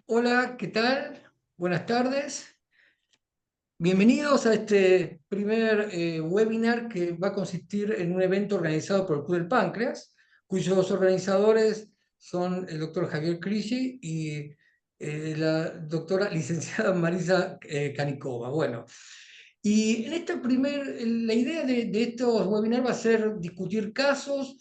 Hola, ¿qué tal? Buenas tardes. Bienvenidos a este primer webinar que va a consistir en un evento organizado por el Club del Páncreas, cuyos organizadores son el doctor Javier Crisi y la doctora licenciada Marisa Canicova. Bueno, y en la idea de estos webinars va a ser discutir casos,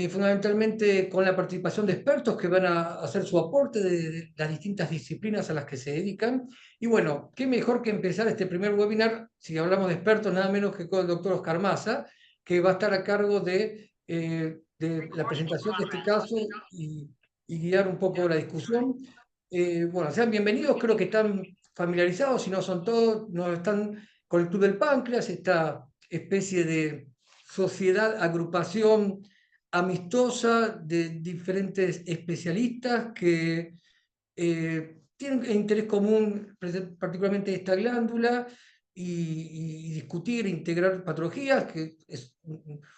fundamentalmente con la participación de expertos que van a hacer su aporte de las distintas disciplinas a las que se dedican. Y bueno, qué mejor que empezar este primer webinar, si hablamos de expertos, nada menos que con el doctor Oscar Maza, que va a estar a cargo de la presentación de este caso y guiar un poco la discusión. Bueno, sean bienvenidos, creo que están familiarizados, si no son todos, no están con el Club del Páncreas, esta especie de sociedad, agrupación amistosa de diferentes especialistas que tienen interés común, particularmente esta glándula, y discutir, integrar patologías, que es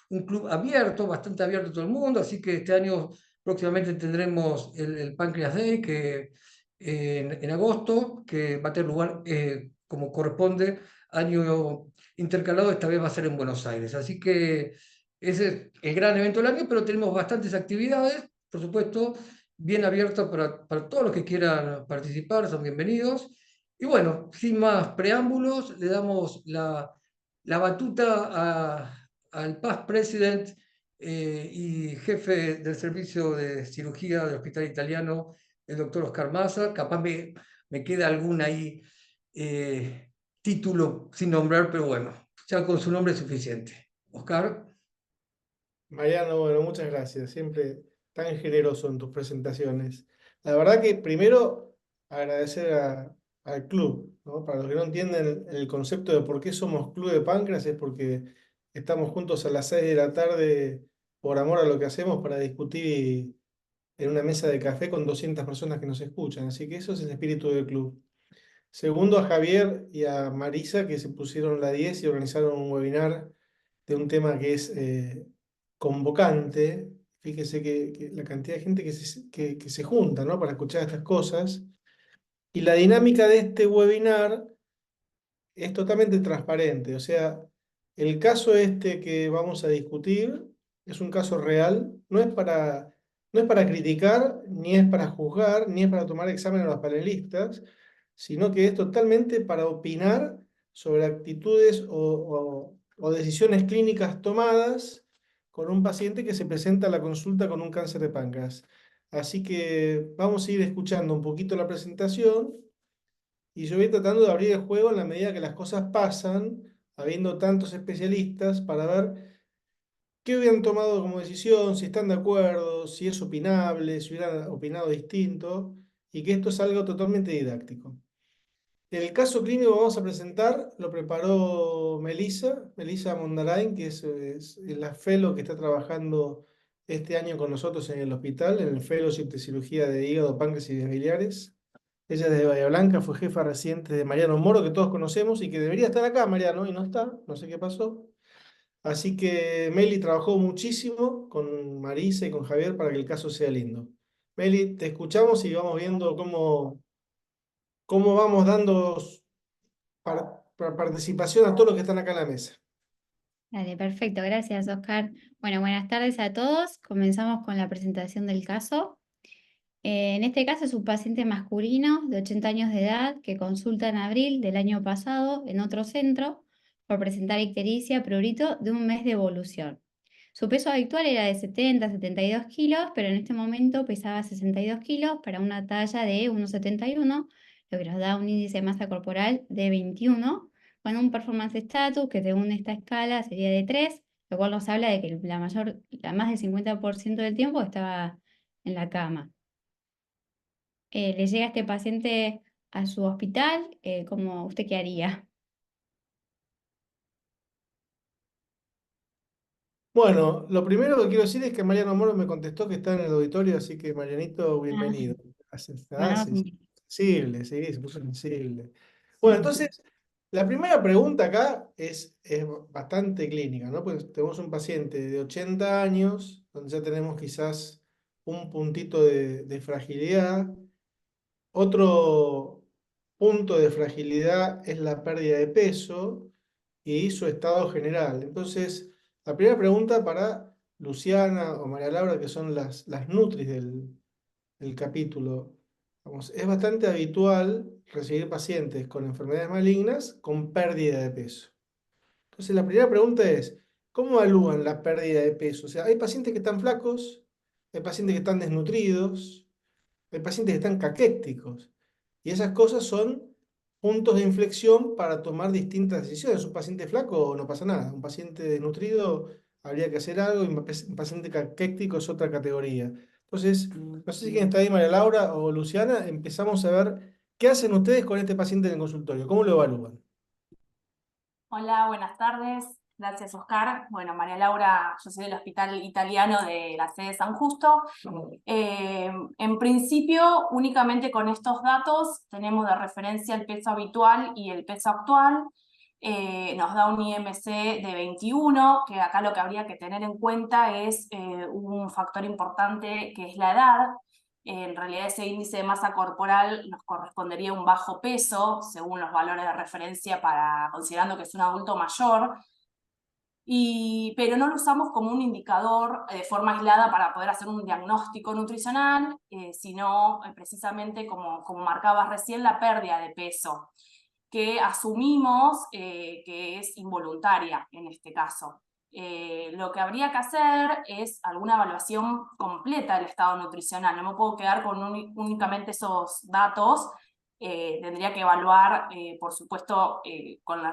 un club abierto, bastante abierto a todo el mundo, así que este año próximamente tendremos el Pancreas Day, que en agosto, que va a tener lugar como corresponde, año intercalado, esta vez va a ser en Buenos Aires. Así que ese es el gran evento del año, pero tenemos bastantes actividades, por supuesto, bien abierta para todos los que quieran participar, son bienvenidos. Y bueno, sin más preámbulos, le damos la batuta al past president y jefe del servicio de cirugía del Hospital Italiano, el doctor Oscar Maza. Capaz me queda algún ahí título sin nombrar, pero bueno, ya con su nombre es suficiente. Oscar. Mariano, bueno, muchas gracias. Siempre tan generoso en tus presentaciones. La verdad que primero agradecer al club, ¿no? Para los que no entienden el concepto de por qué somos Club de Páncreas, es porque estamos juntos a las 6 de la tarde por amor a lo que hacemos para discutir en una mesa de café con 200 personas que nos escuchan. Así que eso es el espíritu del club. Segundo, a Javier y a Marisa, que se pusieron la 10 y organizaron un webinar de un tema que es convocante. Fíjese que la cantidad de gente que se junta, ¿no? Para escuchar estas cosas. Y la dinámica de este webinar es totalmente transparente. O sea, el caso este que vamos a discutir es un caso real, no es para criticar, ni es para juzgar, ni es para tomar examen a los panelistas, sino que es totalmente para opinar sobre actitudes o decisiones clínicas tomadas con un paciente que se presenta a la consulta con un cáncer de páncreas. Así que vamos a ir escuchando un poquito la presentación y yo voy tratando de abrir el juego en la medida que las cosas pasan, habiendo tantos especialistas, para ver qué hubieran tomado como decisión, si están de acuerdo, si es opinable, si hubieran opinado distinto, y que esto es algo totalmente didáctico. El caso clínico que vamos a presentar lo preparó Melissa Mondarain, que es la fellow que está trabajando este año con nosotros en el hospital, en el Fellowship de Cirugía de Hígado, Páncreas y Biliares. Ella es de Bahía Blanca, fue jefa reciente de Mariano Moro, que todos conocemos y que debería estar acá, Mariano, y no está, no sé qué pasó. Así que Meli trabajó muchísimo con Marisa y con Javier para que el caso sea lindo. Meli, te escuchamos y vamos viendo cómo vamos dando participación a todos los que están acá en la mesa. Dale, perfecto, gracias Oscar. Bueno, buenas tardes a todos. Comenzamos con la presentación del caso. En este caso es un paciente masculino de 80 años de edad que consulta en abril del año pasado en otro centro por presentar ictericia prurito de un mes de evolución. Su peso habitual era de 70-72 kilos, pero en este momento pesaba 62 kilos para una talla de 1,71, lo que nos da un índice de masa corporal de 21, con un performance status que según esta escala sería de 3, lo cual nos habla de que más del 50% del tiempo estaba en la cama. Le llega este paciente a su hospital, ¿cómo usted qué haría? Bueno, lo primero que quiero decir es que Mariano Moro me contestó que está en el auditorio, así que Marianito, Ah, bienvenido. Gracias. no, Sensible, sí, se puso sensible. Bueno, sí. entonces, la primera pregunta acá es bastante clínica, ¿no? Pues tenemos un paciente de 80 años, donde ya tenemos quizás un puntito de fragilidad, Otro punto de fragilidad es la pérdida de peso y su estado general. Entonces, la primera pregunta para Luciana o María Laura, que son las nutris del capítulo. Vamos, es bastante habitual recibir pacientes con enfermedades malignas con pérdida de peso. Entonces, la primera pregunta es, ¿cómo evalúan la pérdida de peso? O sea, hay pacientes que están flacos, hay pacientes que están desnutridos, hay pacientes que están caquéticos. Y esas cosas son puntos de inflexión para tomar distintas decisiones. Un paciente flaco no pasa nada. Un paciente desnutrido habría que hacer algo y un paciente caquético es otra categoría. Entonces, no sé si quién está ahí, María Laura o Luciana, empezamos a ver qué hacen ustedes con este paciente en el consultorio, cómo lo evalúan. Hola, buenas tardes. Gracias, Oscar. Bueno, María Laura, yo soy del Hospital Italiano de la sede de San Justo. En principio, únicamente con estos datos tenemos de referencia el peso habitual y el peso actual. Nos da un IMC de 21, que acá lo que habría que tener en cuenta es un factor importante que es la edad. En realidad ese índice de masa corporal nos correspondería a un bajo peso, según los valores de referencia, considerando que es un adulto mayor, pero no lo usamos como un indicador de forma aislada para poder hacer un diagnóstico nutricional, sino precisamente, como marcabas recién, la pérdida de peso, que asumimos que es involuntaria en este caso. Lo que habría que hacer es alguna evaluación completa del estado nutricional. No me puedo quedar con únicamente esos datos. Tendría que evaluar, por supuesto,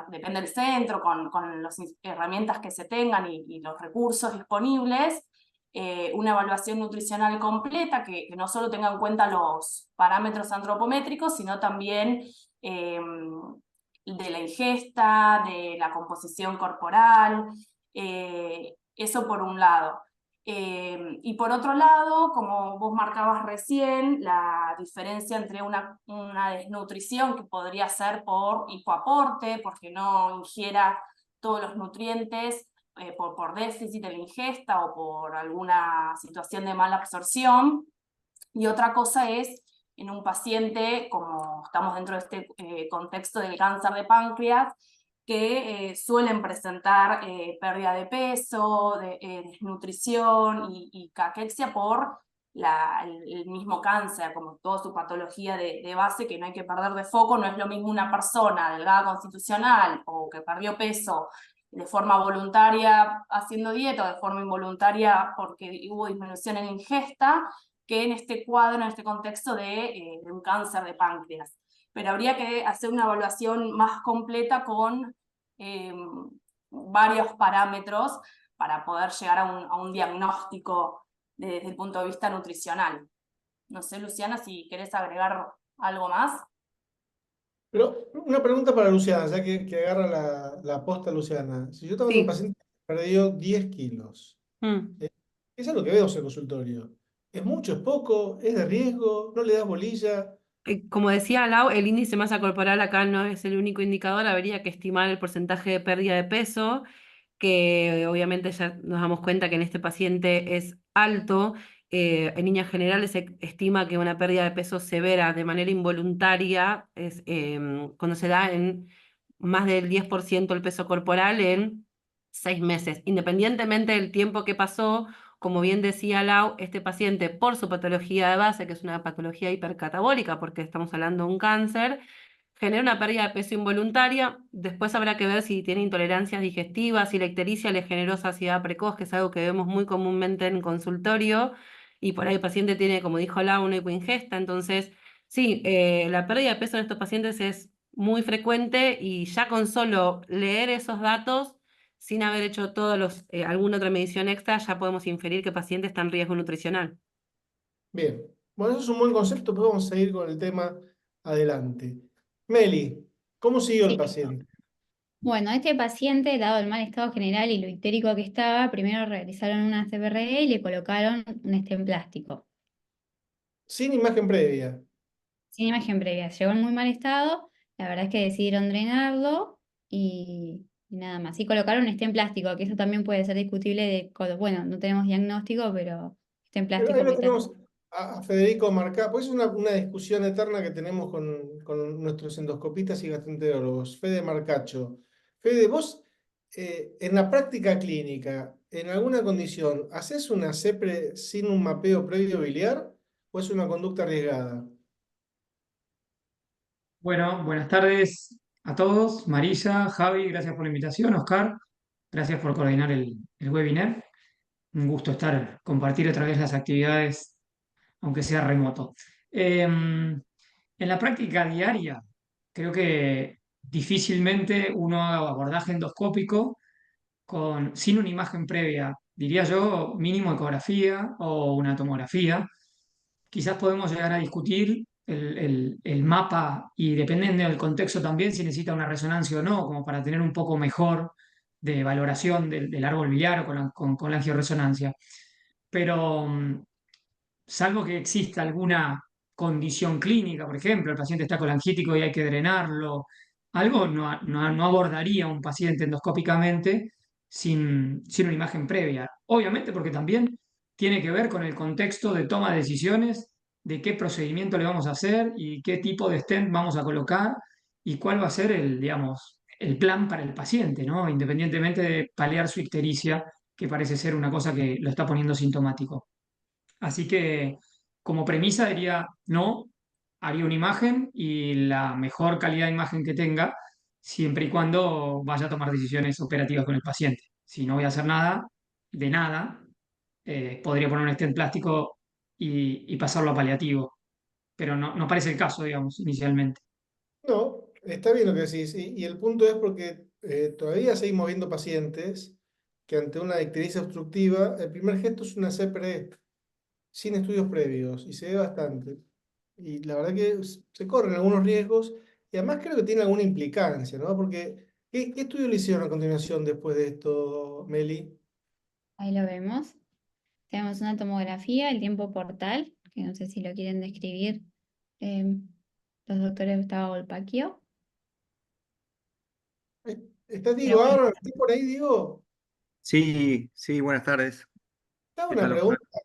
depende del centro, con las herramientas que se tengan y los recursos disponibles, una evaluación nutricional completa que no solo tenga en cuenta los parámetros antropométricos, sino también de la ingesta, de la composición corporal, eso por un lado. Y por otro lado, como vos marcabas recién, la diferencia entre una desnutrición que podría ser por hipoaporte, porque no ingiera todos los nutrientes, por déficit de la ingesta o por alguna situación de mala absorción, y otra cosa es en un paciente, como estamos dentro de este contexto del cáncer de páncreas, que suelen presentar pérdida de peso, desnutrición y caquexia por el mismo cáncer, como toda su patología de base, que no hay que perder de foco. No es lo mismo una persona delgada constitucional o que perdió peso de forma voluntaria haciendo dieta o de forma involuntaria porque hubo disminución en la ingesta, que en este cuadro, en este contexto de un cáncer de páncreas. Pero habría que hacer una evaluación más completa con varios parámetros para poder llegar a un diagnóstico desde el punto de vista nutricional. No sé, Luciana, si querés agregar algo más. Pero una pregunta para Luciana, ya que agarra la posta Luciana. Si yo tengo un Sí. paciente que perdió 10 kilos, Mm. eso es lo que veo en el consultorio. ¿Es mucho, es poco? ¿Es de riesgo? ¿No le das bolilla? Como decía Lau, el índice de masa corporal acá no es el único indicador, habría que estimar el porcentaje de pérdida de peso, que obviamente ya nos damos cuenta que en este paciente es alto. En líneas generales se estima que una pérdida de peso severa de manera involuntaria es cuando se da en más del 10% el peso corporal en 6 meses, independientemente del tiempo que pasó. Como bien decía Lau, este paciente, por su patología de base, que es una patología hipercatabólica, porque estamos hablando de un cáncer, genera una pérdida de peso involuntaria. Después habrá que ver si tiene intolerancias digestivas, si la ictericia le generó saciedad precoz, que es algo que vemos muy comúnmente en consultorio, y por ahí el paciente tiene, como dijo Lau, una hipoingesta. Entonces, sí, la pérdida de peso en estos pacientes es muy frecuente, y ya con solo leer esos datos, sin haber hecho alguna otra medición extra, ya podemos inferir que el paciente está en riesgo nutricional. Bien. Bueno, eso es un buen concepto, pues vamos a seguir con el tema adelante. Meli, ¿cómo siguió el Sí. paciente? Bueno, este paciente, dado el mal estado general y lo ictérico que estaba, primero realizaron una CPRE y le colocaron un stent plástico. Sin imagen previa. Sin imagen previa. Llegó en muy mal estado, la verdad es que decidieron drenarlo y nada más. Y colocaron un stent plástico, que eso también puede ser discutible bueno, no tenemos diagnóstico, pero stent Pero plástico a Federico Marcá, pues es una discusión eterna que tenemos con nuestros endoscopistas y gastroenterólogos. Fede Marcacho. Fede, vos en la práctica clínica, en alguna condición, ¿haces una CEPRE sin un mapeo previo biliar o es una conducta arriesgada? Bueno, buenas tardes a todos. Marisa, Javi, gracias por la invitación. Oscar, gracias por coordinar el webinar. Un gusto compartir otra vez las actividades, aunque sea remoto. En la práctica diaria, creo que difícilmente uno haga abordaje endoscópico sin una imagen previa. Diría yo, mínimo ecografía o una tomografía. Quizás podemos llegar a discutir el mapa y dependiendo del contexto también si necesita una resonancia o no, como para tener un poco mejor de valoración del árbol biliar o con la angioresonancia. Pero salvo que exista alguna condición clínica, por ejemplo, el paciente está colangítico y hay que drenarlo, algo no abordaría un paciente endoscópicamente sin una imagen previa. Obviamente porque también tiene que ver con el contexto de toma de decisiones, de qué procedimiento le vamos a hacer y qué tipo de stent vamos a colocar y cuál va a ser digamos, el plan para el paciente, ¿no? Independientemente de paliar su ictericia, que parece ser una cosa que lo está poniendo sintomático. Así que como premisa diría, no, haría una imagen y la mejor calidad de imagen que tenga, siempre y cuando vaya a tomar decisiones operativas con el paciente. Si no voy a hacer nada, de nada, podría poner un stent plástico y pasarlo a paliativo, pero no parece el caso, digamos, inicialmente. No, está bien lo que decís. Y el punto es porque todavía seguimos viendo pacientes que ante una ictericia obstructiva, el primer gesto es una CEPRE sin estudios previos y se ve bastante. Y la verdad que se corren algunos riesgos y además creo que tiene alguna implicancia, ¿no? Porque, ¿qué estudio le hicieron a continuación después de esto, Meli? Ahí lo vemos. Tenemos una tomografía, el tiempo portal, que no sé si lo quieren describir los doctores Gustavo Volpacchio. ¿Estás Pero Diego bueno, ahora? ¿Estás por ahí, Diego? Sí, sí, buenas tardes. Te hago ¿Qué una tal, Oscar? pregunta,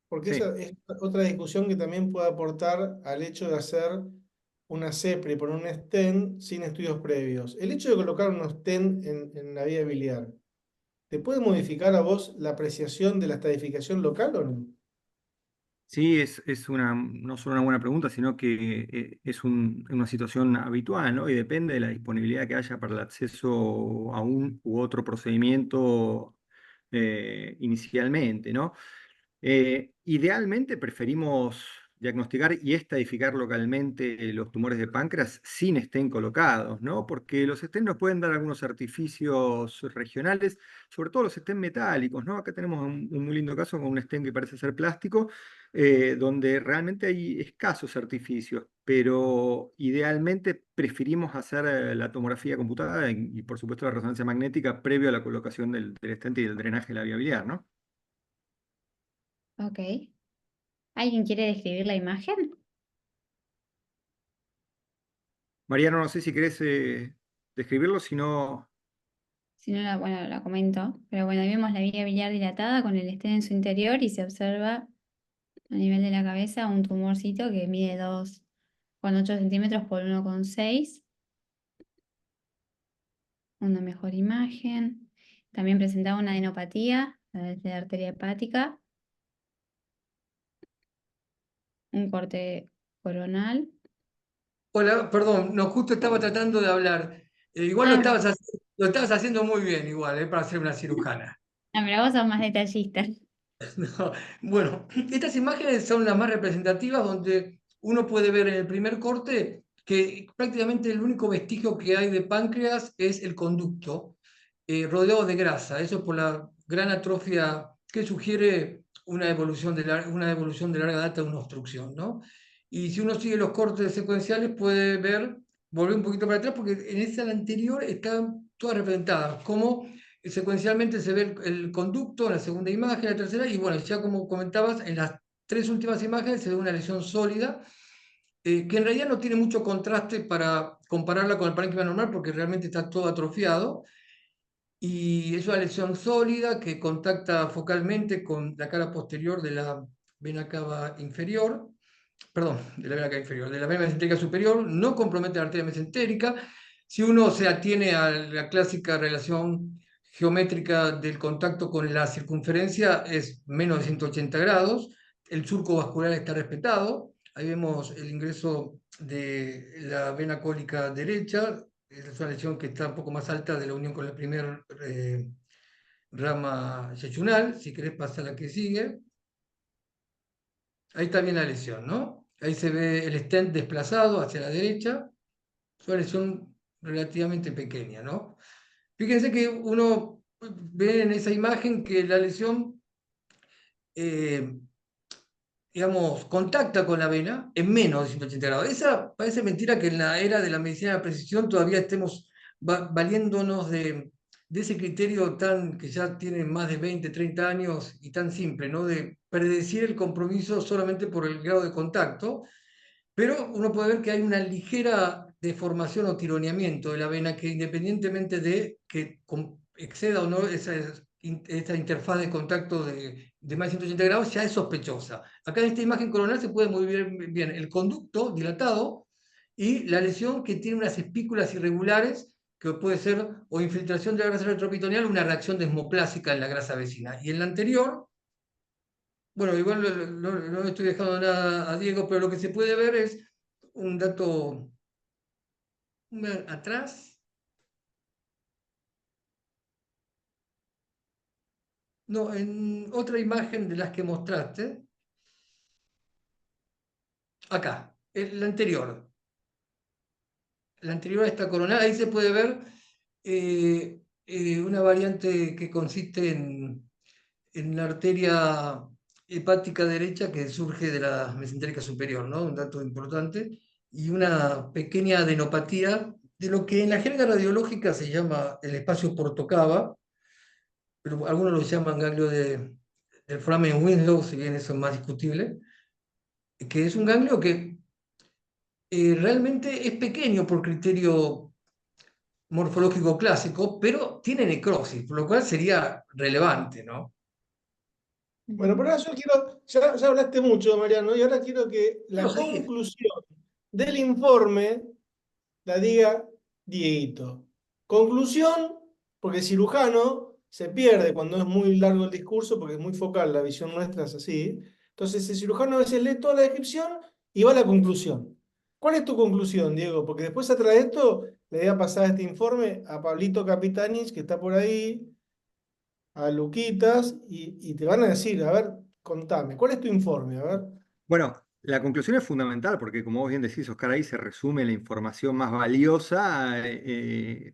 porque Sí, esa es otra discusión que también puede aportar al hecho de hacer una CEPRE por un stent sin estudios previos. El hecho de colocar un stent en la vía biliar, ¿te puede modificar a vos la apreciación de la estadificación local o no? sí, es no solo una buena pregunta, sino que es una situación habitual, ¿no? Y depende de la disponibilidad que haya para el acceso a un u otro procedimiento inicialmente, ¿no? Idealmente preferimos diagnosticar y estadificar localmente los tumores de páncreas sin estén colocados, ¿no? Porque los estén nos pueden dar algunos artificios regionales, sobre todo los estén metálicos, ¿no? Acá tenemos un muy lindo caso con un estén que parece ser plástico, donde realmente hay escasos artificios, pero idealmente preferimos hacer la tomografía computada y por supuesto la resonancia magnética previo a la colocación del estente y del drenaje de la vía biliar, ¿no? ok. ¿Alguien quiere describir la imagen? Mariano, no sé si querés describirlo, si no... Si no, bueno, la comento. Pero bueno, vemos la vía biliar dilatada con el stent en su interior y se observa a nivel de la cabeza un tumorcito que mide 2,8 centímetros por 1,6. Una mejor imagen. También presentaba una adenopatía de la arteria hepática, un corte coronal. Hola, perdón, no, justo estaba tratando de hablar. Igual Ah, lo estabas haciendo muy bien, igual, para ser una cirujana. no, pero vos sos más detallista. No, bueno, estas imágenes son las más representativas donde uno puede ver en el primer corte que prácticamente el único vestigio que hay de páncreas es el conducto, rodeado de grasa. Eso por la gran atrofia que sugiere una evolución de larga data de una obstrucción, ¿no? Y si uno sigue los cortes secuenciales puede ver, volver un poquito para atrás, porque en esa anterior están todas representadas, como secuencialmente se ve el conducto en la segunda imagen, la tercera, y bueno, ya como comentabas, en las tres últimas imágenes se ve una lesión sólida, que en realidad no tiene mucho contraste para compararla con el parénquima normal, porque realmente está todo atrofiado, y es una lesión sólida que contacta focalmente con la cara posterior de la vena cava inferior, perdón, de la vena cava inferior, de la vena mesentérica superior, no compromete la arteria mesentérica. Si uno se atiene a la clásica relación geométrica del contacto con la circunferencia, es menos de 180 grados, el surco vascular está respetado, ahí vemos el ingreso de la vena cólica derecha, es una lesión que está un poco más alta de la unión con la primera rama yeyunal. Si querés pasar a la que sigue. Ahí está bien la lesión, ¿no? Ahí se ve el stent desplazado hacia la derecha. Es una lesión relativamente pequeña, ¿no? Fíjense que uno ve en esa imagen que la lesión, digamos, contacta con la vena en menos de 180 grados. Esa parece mentira que en la era de la medicina de la precisión todavía estemos valiéndonos de ese criterio que ya tiene más de 20, 30 años y tan simple, ¿no? De predecir el compromiso solamente por el grado de contacto, pero uno puede ver que hay una ligera deformación o tironeamiento de la vena que, independientemente de que exceda o no esta interfaz de contacto de más de 180 grados, ya es sospechosa. Acá en esta imagen coronal se puede muy bien el conducto dilatado y la lesión que tiene unas espículas irregulares, que puede ser o infiltración de la grasa retroperitoneal o una reacción desmoplásica en la grasa vecina. Y en la anterior, bueno, igual no le estoy dejando nada a Diego, pero lo que se puede ver es un dato atrás. No, en otra imagen de las que mostraste. Acá, la anterior. La anterior a esta coronal, ahí se puede ver una variante que consiste en la arteria hepática derecha que surge de la mesentérica superior, ¿no? Un dato importante, y una pequeña adenopatía de lo que en la jerga radiológica se llama el espacio portocava, pero algunos lo llaman ganglio del foramen Winslow, si bien eso es más discutible, que es un ganglio que realmente es pequeño por criterio morfológico clásico, pero tiene necrosis, por lo cual sería relevante, ¿no? Bueno, pero ahora yo quiero, ya hablaste mucho, Mariano, y ahora quiero que la Quiero seguir. conclusión del informe la diga Dieguito. Conclusión, porque el cirujano se pierde cuando es muy largo el discurso, porque es muy focal, la visión nuestra es así. Entonces el cirujano a veces lee toda la descripción y va a la conclusión. ¿Cuál es tu conclusión, Diego? Porque después atrás de esto le voy a pasar este informe a Pablito Capitanich, que está por ahí, a Luquitas, y te van a decir, a ver, contame, ¿cuál es tu informe? A ver. Bueno, la conclusión es fundamental porque, como vos bien decís, Oscar, ahí se resume la información más valiosa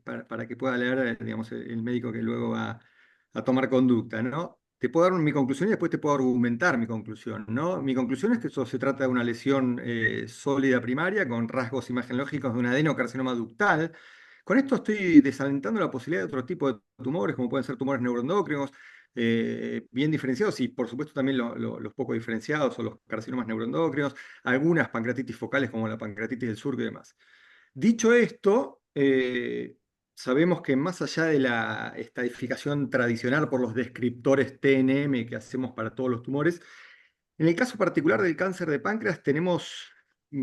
para que pueda leer, digamos, el médico que luego va a tomar conducta, ¿no? Te puedo dar mi conclusión y después te puedo argumentar mi conclusión, ¿no? Mi conclusión es que eso se trata de una lesión sólida primaria con rasgos imagenológicos de un adenocarcinoma ductal. Con esto estoy desalentando la posibilidad de otro tipo de tumores, como pueden ser tumores neuroendocrinos, bien diferenciados y por supuesto también los poco diferenciados o los carcinomas neuroendocrinos, algunas pancreatitis focales como la pancreatitis del surco y demás. Dicho esto, sabemos que más allá de la estadificación tradicional por los descriptores TNM que hacemos para todos los tumores, en el caso particular del cáncer de páncreas tenemos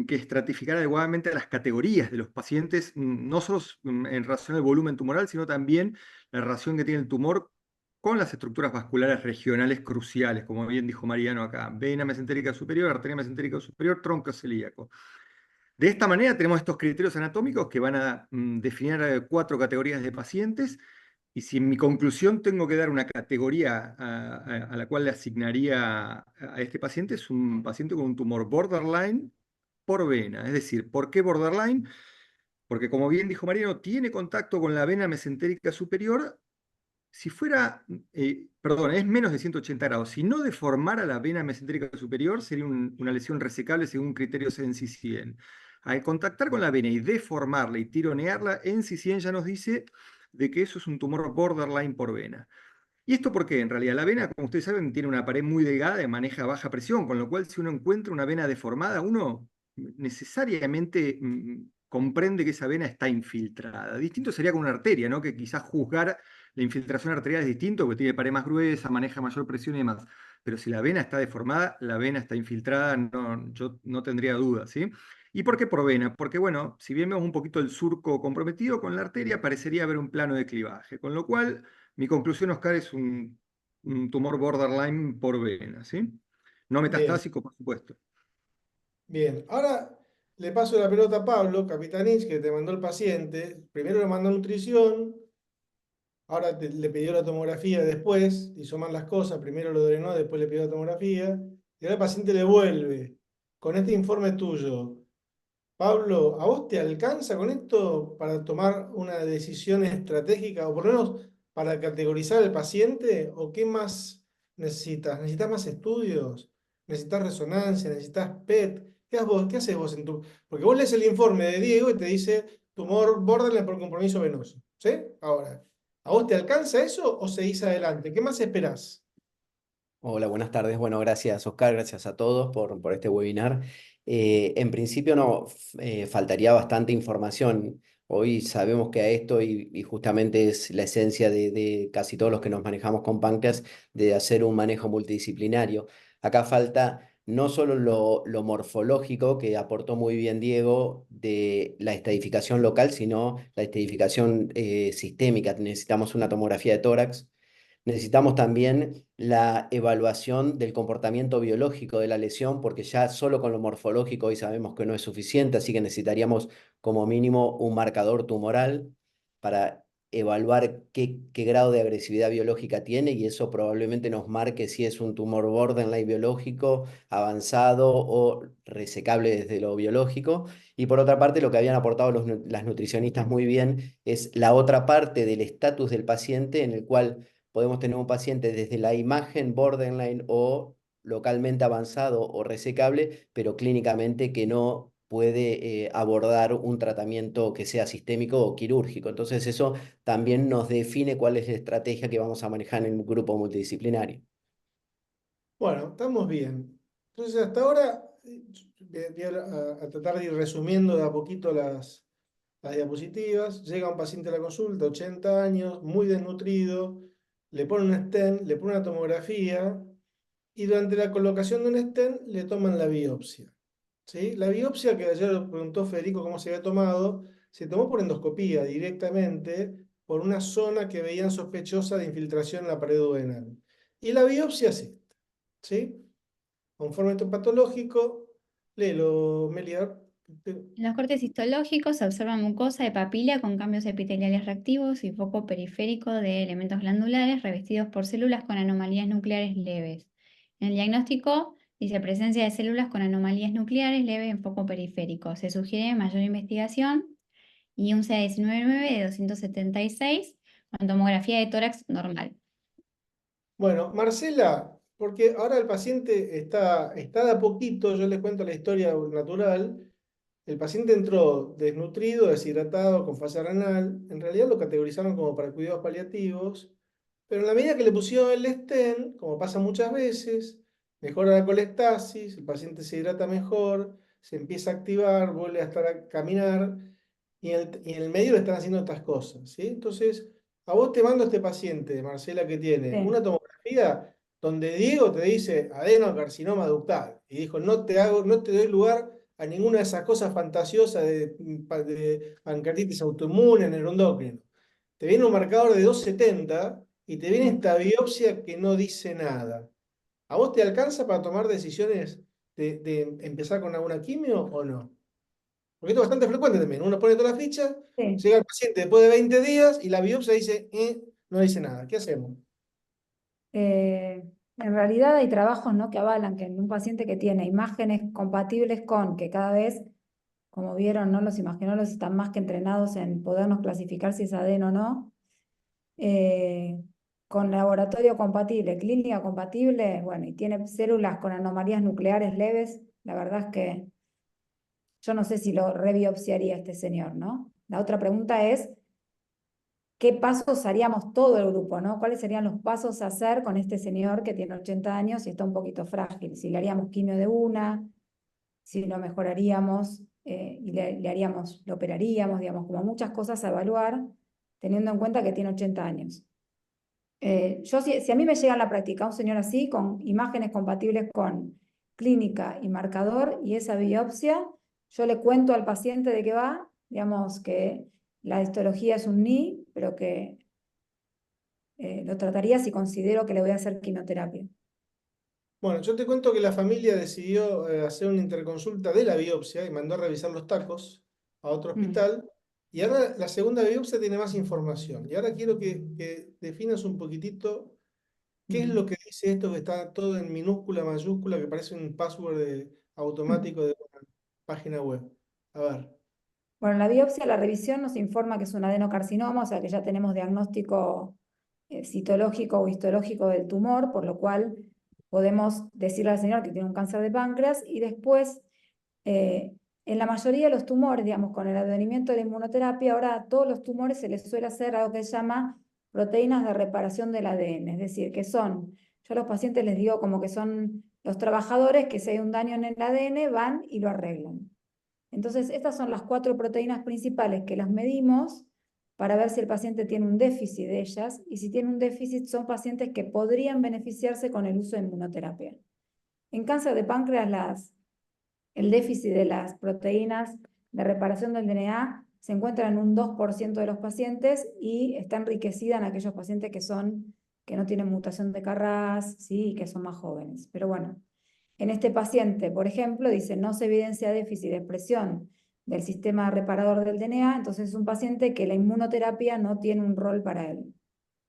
que estratificar adecuadamente las categorías de los pacientes, no solo en relación al volumen tumoral, sino también la relación que tiene el tumor con las estructuras vasculares regionales cruciales, como bien dijo Mariano acá: vena mesentérica superior, arteria mesentérica superior, tronco celíaco. De esta manera tenemos estos criterios anatómicos que van a definir 4 categorías de pacientes, y si en mi conclusión tengo que dar una categoría a la cual le asignaría a este paciente, es un paciente con un tumor borderline por vena. Es decir, ¿por qué borderline? Porque, como bien dijo Mariano, tiene contacto con la vena mesentérica superior. Si fuera, perdón, es menos de 180 grados. Si no deformara la vena mesentérica superior, sería una lesión resecable según criterios NCCN. Al contactar con la vena y deformarla y tironearla, NCCN ya nos dice de que eso es un tumor borderline por vena. ¿Y esto por qué? En realidad la vena, como ustedes saben, tiene una pared muy delgada y maneja baja presión, con lo cual si uno encuentra una vena deformada, uno necesariamente comprende que esa vena está infiltrada. Distinto sería con una arteria, ¿no? Que quizás juzgar la infiltración arterial es distinto, porque tiene pared más gruesa, maneja mayor presión y demás. Pero si la vena está deformada, la vena está infiltrada, no, yo no tendría dudas, ¿sí? ¿Y por qué por vena? Porque, bueno, si bien vemos un poquito el surco comprometido con la arteria, parecería haber un plano de clivaje. Con lo cual, mi conclusión, Oscar, es un tumor borderline por vena, ¿sí? No Bien, metastásico, por supuesto. bien. Ahora le paso la pelota a Pablo, Capitanich, que te mandó el paciente. Primero le mandó nutrición, ahora le pidió la tomografía después, hizo mal las cosas, primero lo drenó, después le pidió la tomografía, y ahora el paciente le vuelve. Con este informe tuyo, Pablo, ¿a vos te alcanza con esto para tomar una decisión estratégica o por lo menos para categorizar al paciente? ¿O qué más necesitas? ¿Necesitas más estudios? ¿Necesitas resonancia? ¿Necesitas PET? ¿Qué haces vos en tu...? Porque vos lees el informe de Diego y te dice tumor borderline por compromiso venoso. ¿Sí? Ahora, ¿a vos te alcanza eso o seguís adelante? ¿Qué más esperás? Hola, buenas tardes. Bueno, gracias Oscar, gracias a todos por este webinar. En principio no, faltaría bastante información. Hoy sabemos que a esto, y justamente es la esencia de casi todos los que nos manejamos con páncreas, de hacer un manejo multidisciplinario. Acá falta no solo lo morfológico, que aportó muy bien Diego, de la estadificación local, sino la estadificación sistémica. Necesitamos una tomografía de tórax. Necesitamos también la evaluación del comportamiento biológico de la lesión, porque ya solo con lo morfológico hoy sabemos que no es suficiente, así que necesitaríamos como mínimo un marcador tumoral para evaluar qué grado de agresividad biológica tiene, y eso probablemente nos marque si es un tumor borderline biológico, avanzado o resecable desde lo biológico. Y por otra parte, lo que habían aportado las nutricionistas muy bien es la otra parte del estatus del paciente, en el cual podemos tener un paciente desde la imagen borderline o localmente avanzado o resecable, pero clínicamente que no puede abordar un tratamiento que sea sistémico o quirúrgico. Entonces eso también nos define cuál es la estrategia que vamos a manejar en un grupo multidisciplinario. Bueno, estamos bien. Entonces, hasta ahora voy a tratar de ir resumiendo de a poquito las diapositivas. Llega un paciente a la consulta, 80 años, muy desnutrido, le ponen un stent, le ponen una tomografía y durante la colocación de un stent le toman la biopsia. ¿Sí? La biopsia, que ayer lo preguntó Federico cómo se había tomado, se tomó por endoscopía directamente por una zona que veían sospechosa de infiltración en la pared duodenal. Y la biopsia es esta, ¿sí? Conforme patológico, léelo, Meliar. En los cortes histológicos se observa mucosa de papila con cambios epiteliales reactivos y foco periférico de elementos glandulares revestidos por células con anomalías nucleares leves. En el diagnóstico dice presencia de células con anomalías nucleares leves en foco periférico. Se sugiere mayor investigación y un CA19-9 de 276 con tomografía de tórax normal. Bueno, Marcela, porque ahora el paciente está de a poquito, yo les cuento la historia natural. El paciente entró desnutrido, deshidratado, con falla renal. En realidad lo categorizaron como para cuidados paliativos, pero en la medida que le pusieron el stent, como pasa muchas veces, mejora la colestasis, el paciente se hidrata mejor, se empieza a activar, vuelve a estar a caminar, y en el medio le están haciendo estas cosas, ¿sí? Entonces, a vos te mando este paciente, Marcela, que tiene Sí. una tomografía donde Diego te dice adenocarcinoma ductal, y dijo, no te doy lugar a ninguna de esas cosas fantasiosas de pancreatitis autoinmune, neuroendocrino. Te viene un marcador de 270 y te viene esta biopsia que no dice nada. ¿A vos te alcanza para tomar decisiones de empezar con alguna quimio o no? Porque esto es bastante frecuente también. Uno pone toda la ficha, Sí. llega el paciente después de 20 días y la biopsia dice, no dice nada. ¿Qué hacemos? En realidad hay trabajos, ¿no?, que avalan que en un paciente que tiene imágenes compatibles con, que cada vez, como vieron, ¿no?, los imagenólogos están más que entrenados en podernos clasificar si es adeno o no, eh, con laboratorio compatible, clínica compatible, bueno, y tiene células con anomalías nucleares leves, la verdad es que yo no sé si lo rebiopsiaría este señor, ¿no? La otra pregunta es, ¿qué pasos haríamos todo el grupo, ¿no? ¿Cuáles serían los pasos a hacer con este señor que tiene 80 años y está un poquito frágil? Si le haríamos quimio de una, si lo mejoraríamos y le operaríamos, digamos, como muchas cosas a evaluar, teniendo en cuenta que tiene 80 años. Si a mí me llega en la práctica un señor así, con imágenes compatibles con clínica y marcador y esa biopsia, yo le cuento al paciente de qué va, digamos que la histología es un NI, pero que lo trataría si considero que le voy a hacer quimioterapia. Bueno, yo te cuento que la familia decidió hacer una interconsulta de la biopsia y mandó a revisar los tacos a otro hospital. Y ahora la segunda biopsia tiene más información. Y ahora quiero que definas un poquitito qué es lo que dice esto que está todo en minúscula, mayúscula, que parece un password automático de una página web. A ver. Bueno, la biopsia, la revisión nos informa que es un adenocarcinoma, o sea que ya tenemos diagnóstico citológico o histológico del tumor, por lo cual podemos decirle al señor que tiene un cáncer de páncreas y después, en la mayoría de los tumores, digamos, con el advenimiento de la inmunoterapia, ahora a todos los tumores se les suele hacer algo que se llama proteínas de reparación del ADN, es decir, que son, yo a los pacientes les digo como que son los trabajadores que si hay un daño en el ADN van y lo arreglan. Entonces, estas son las 4 proteínas principales que las medimos para ver si el paciente tiene un déficit de ellas, y si tiene un déficit son pacientes que podrían beneficiarse con el uso de inmunoterapia. En cáncer de páncreas, el déficit de las proteínas de reparación del DNA se encuentra en un 2% de los pacientes y está enriquecida en aquellos pacientes que no tienen mutación de Carras, ¿sí? Y que son más jóvenes. Pero bueno, en este paciente, por ejemplo, dice no se evidencia déficit de expresión del sistema reparador del DNA, entonces es un paciente que la inmunoterapia no tiene un rol para él.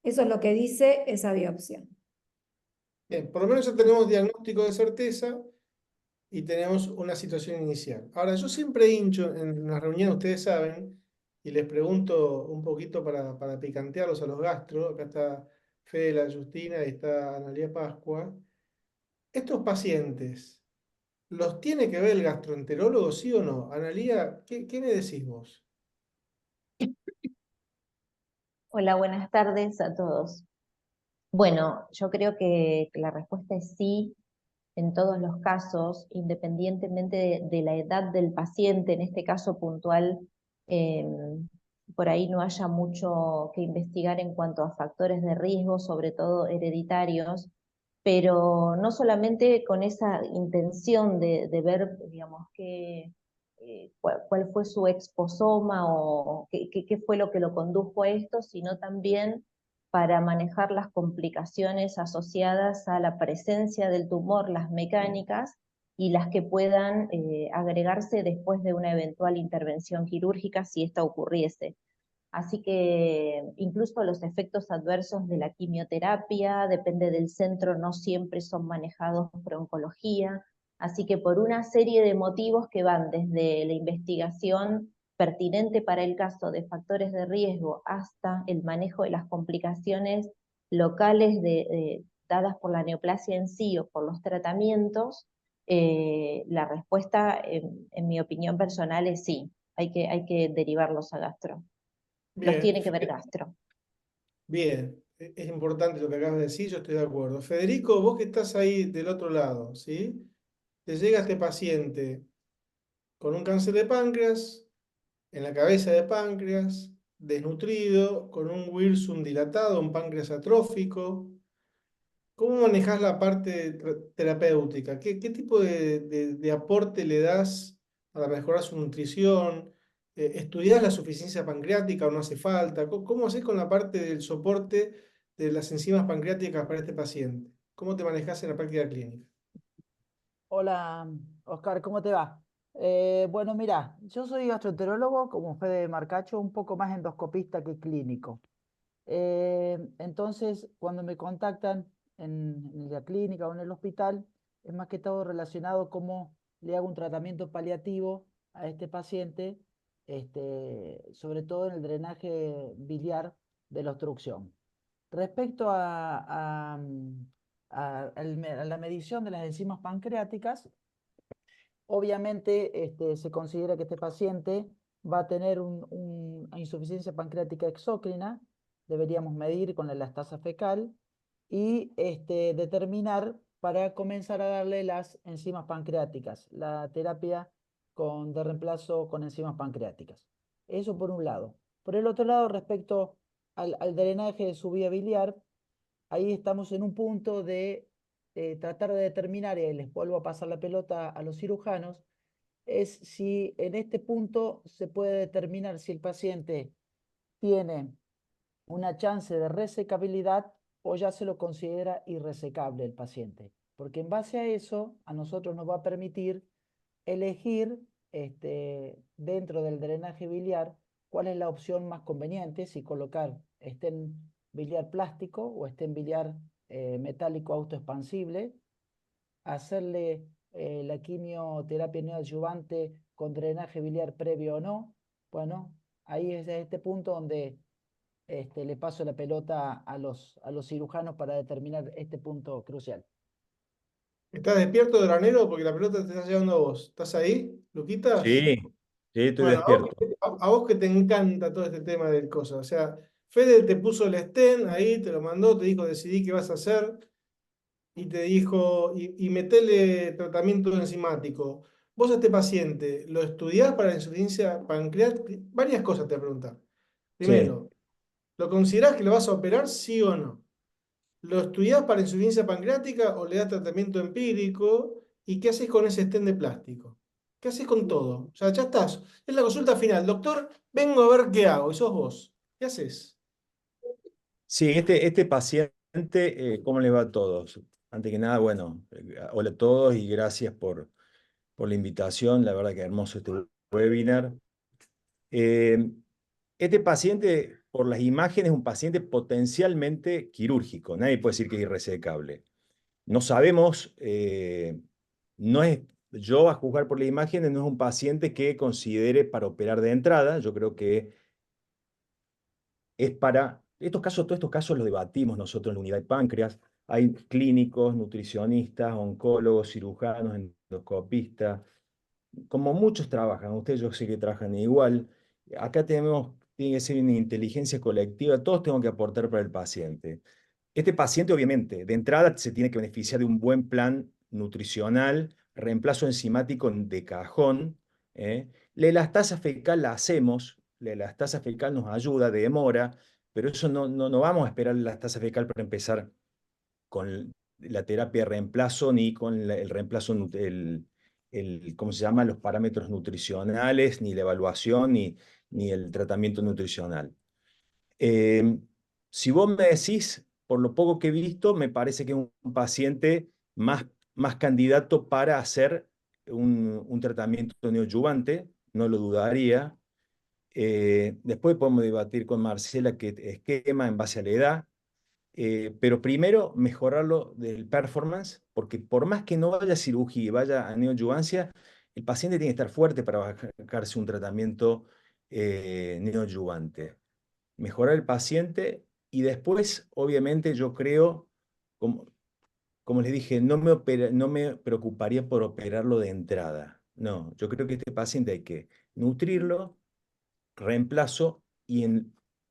Eso es lo que dice esa biopsia. Bien, por lo menos ya tenemos diagnóstico de certeza y tenemos una situación inicial. Ahora, yo siempre hincho en las reuniones, ustedes saben, y les pregunto un poquito para picantearlos a los gastro. Acá está Fede La Justina y está Analía Pascua. Estos pacientes, ¿los tiene que ver el gastroenterólogo, sí o no? Analía, ¿qué me decís vos? Hola, buenas tardes a todos. Bueno, yo creo que la respuesta es sí en todos los casos, independientemente de la edad del paciente, en este caso puntual, eh, por ahí no haya mucho que investigar en cuanto a factores de riesgo, sobre todo hereditarios, pero no solamente con esa intención de ver, digamos, cuál fue su exposoma o qué fue lo que lo condujo a esto, sino también para manejar las complicaciones asociadas a la presencia del tumor, las mecánicas, y las que puedan agregarse después de una eventual intervención quirúrgica si esta ocurriese. Así que incluso los efectos adversos de la quimioterapia, depende del centro, no siempre son manejados por oncología. Así que por una serie de motivos que van desde la investigación pertinente para el caso de factores de riesgo hasta el manejo de las complicaciones locales dadas por la neoplasia en sí o por los tratamientos, la respuesta, en mi opinión personal, es sí. Hay que derivarlos a gastro. Los Bien, tiene que ver gastro. bien, es importante lo que acabas de decir, yo estoy de acuerdo. Federico, vos que estás ahí del otro lado, ¿sí? Te llega este paciente con un cáncer de páncreas, en la cabeza de páncreas, desnutrido, con un Wilson dilatado, un páncreas atrófico. ¿Cómo manejás la parte terapéutica? ¿Qué tipo de aporte le das para mejorar su nutrición? ¿Estudiás la suficiencia pancreática o no hace falta? ¿Cómo haces con la parte del soporte de las enzimas pancreáticas para este paciente? ¿Cómo te manejás en la práctica clínica? Hola, Oscar, ¿cómo te va? Bueno, mira, yo soy gastroenterólogo, como Fede Marcacho, un poco más endoscopista que clínico. Entonces, cuando me contactan en la clínica o en el hospital, es más que todo relacionado cómo le hago un tratamiento paliativo a este paciente, sobre todo en el drenaje biliar de la obstrucción. Respecto a la medición de las enzimas pancreáticas, obviamente se considera que este paciente va a tener una insuficiencia pancreática exócrina. Deberíamos medir con la elastasa fecal y determinar para comenzar a darle las enzimas pancreáticas, la terapia de reemplazo con enzimas pancreáticas. Eso por un lado. Por el otro lado, respecto al drenaje de su vía biliar, ahí estamos en un punto de tratar de determinar, y les vuelvo a pasar la pelota a los cirujanos, es si en este punto se puede determinar si el paciente tiene una chance de resecabilidad o ya se lo considera irresecable el paciente. Porque en base a eso, a nosotros nos va a permitir elegir dentro del drenaje biliar cuál es la opción más conveniente, si colocar stent biliar plástico o stent biliar metálico autoexpansible, hacerle la quimioterapia neoadyuvante con drenaje biliar previo o no. Bueno, ahí es este punto donde le paso la pelota a los cirujanos para determinar este punto crucial. ¿Estás despierto, Granero? Porque la pelota te está llevando a vos. ¿Estás ahí, Luquitas? Sí, sí, estoy Bueno, despierto. a vos que te encanta todo este tema del cosa. O sea, Fede te puso el stent ahí, te lo mandó, te dijo, decidí qué vas a hacer. Y te dijo, y metele tratamiento enzimático. Vos a este paciente, ¿lo estudiás para la insuficiencia pancreática? Varias cosas te voy a preguntar. Sí. Primero, ¿lo considerás que lo vas a operar, sí o no? ¿Lo estudiás para insuficiencia pancreática o le das tratamiento empírico? ¿Y qué haces con ese stent de plástico? ¿Qué haces con todo? O sea, ya estás. Es la consulta final. Doctor, vengo a ver qué hago. Y sos vos. ¿Qué haces? Sí, este paciente, ¿cómo le va a todos? Antes que nada, bueno, hola a todos y gracias por la invitación. La verdad que hermoso este webinar. Eh, Este paciente, por las imágenes, es un paciente potencialmente quirúrgico. Nadie puede decir que es irresecable. No sabemos, no es, yo a juzgar por las imágenes, no es un paciente que considere para operar de entrada. Yo creo que es para, todos estos casos los debatimos nosotros en la unidad de páncreas. Hay clínicos, nutricionistas, oncólogos, cirujanos, endoscopistas, como muchos trabajan, ustedes yo sé que trabajan igual. Acá tiene que ser una inteligencia colectiva, todos tenemos que aportar para el paciente. Este paciente, obviamente, de entrada se tiene que beneficiar de un buen plan nutricional, reemplazo enzimático de cajón. La elastasa fecal la hacemos, la elastasa fecal nos ayuda de demora, pero eso no vamos a esperar la elastasa fecal para empezar con la terapia de reemplazo ni con el reemplazo, ¿cómo se llama? Los parámetros nutricionales, ni la evaluación, ni el tratamiento nutricional. Si vos me decís, por lo poco que he visto, me parece que es un paciente más candidato para hacer un tratamiento neoadyuvante, no lo dudaría. Después podemos debatir con Marcela qué esquema en base a la edad. Pero primero mejorarlo del performance, porque por más que no vaya a cirugía y vaya a neoadyuvancia, el paciente tiene que estar fuerte para bajarse un tratamiento neoadyuvante. Mejorar el paciente y después, obviamente, yo creo, como les dije, no me preocuparía por operarlo de entrada. No, yo creo que este paciente hay que nutrirlo, reemplazo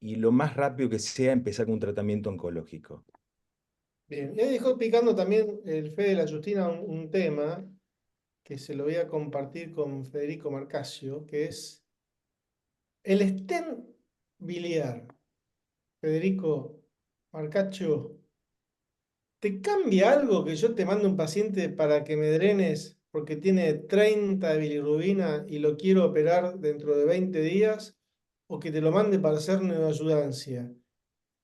y lo más rápido que sea empezar con un tratamiento oncológico. Bien, y ahí dejó picando también el Fede de la Justina un tema que se lo voy a compartir con Federico Marcasio, que es el stent biliar. Federico Marcaccio, ¿te cambia algo que yo te mande un paciente para que me drenes porque tiene 30 de bilirrubina y lo quiero operar dentro de 20 días? ¿O que te lo mande para hacer neoadyuvancia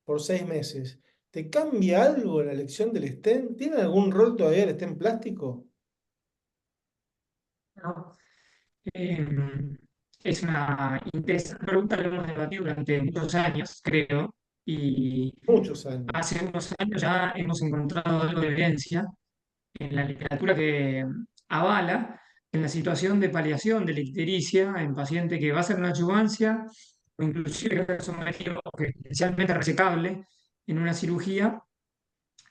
por 6 meses? ¿Te cambia algo la elección del stent? ¿Tiene algún rol todavía el stent plástico? ¿No? Es una interesante pregunta que hemos debatido durante muchos años, creo, y Muchos años. hace unos años ya hemos encontrado algo de evidencia en la literatura que avala en la situación de paliación de la ictericia en paciente que va a hacer una adyuvancia o inclusive que es sometido potencialmente resecable en una cirugía,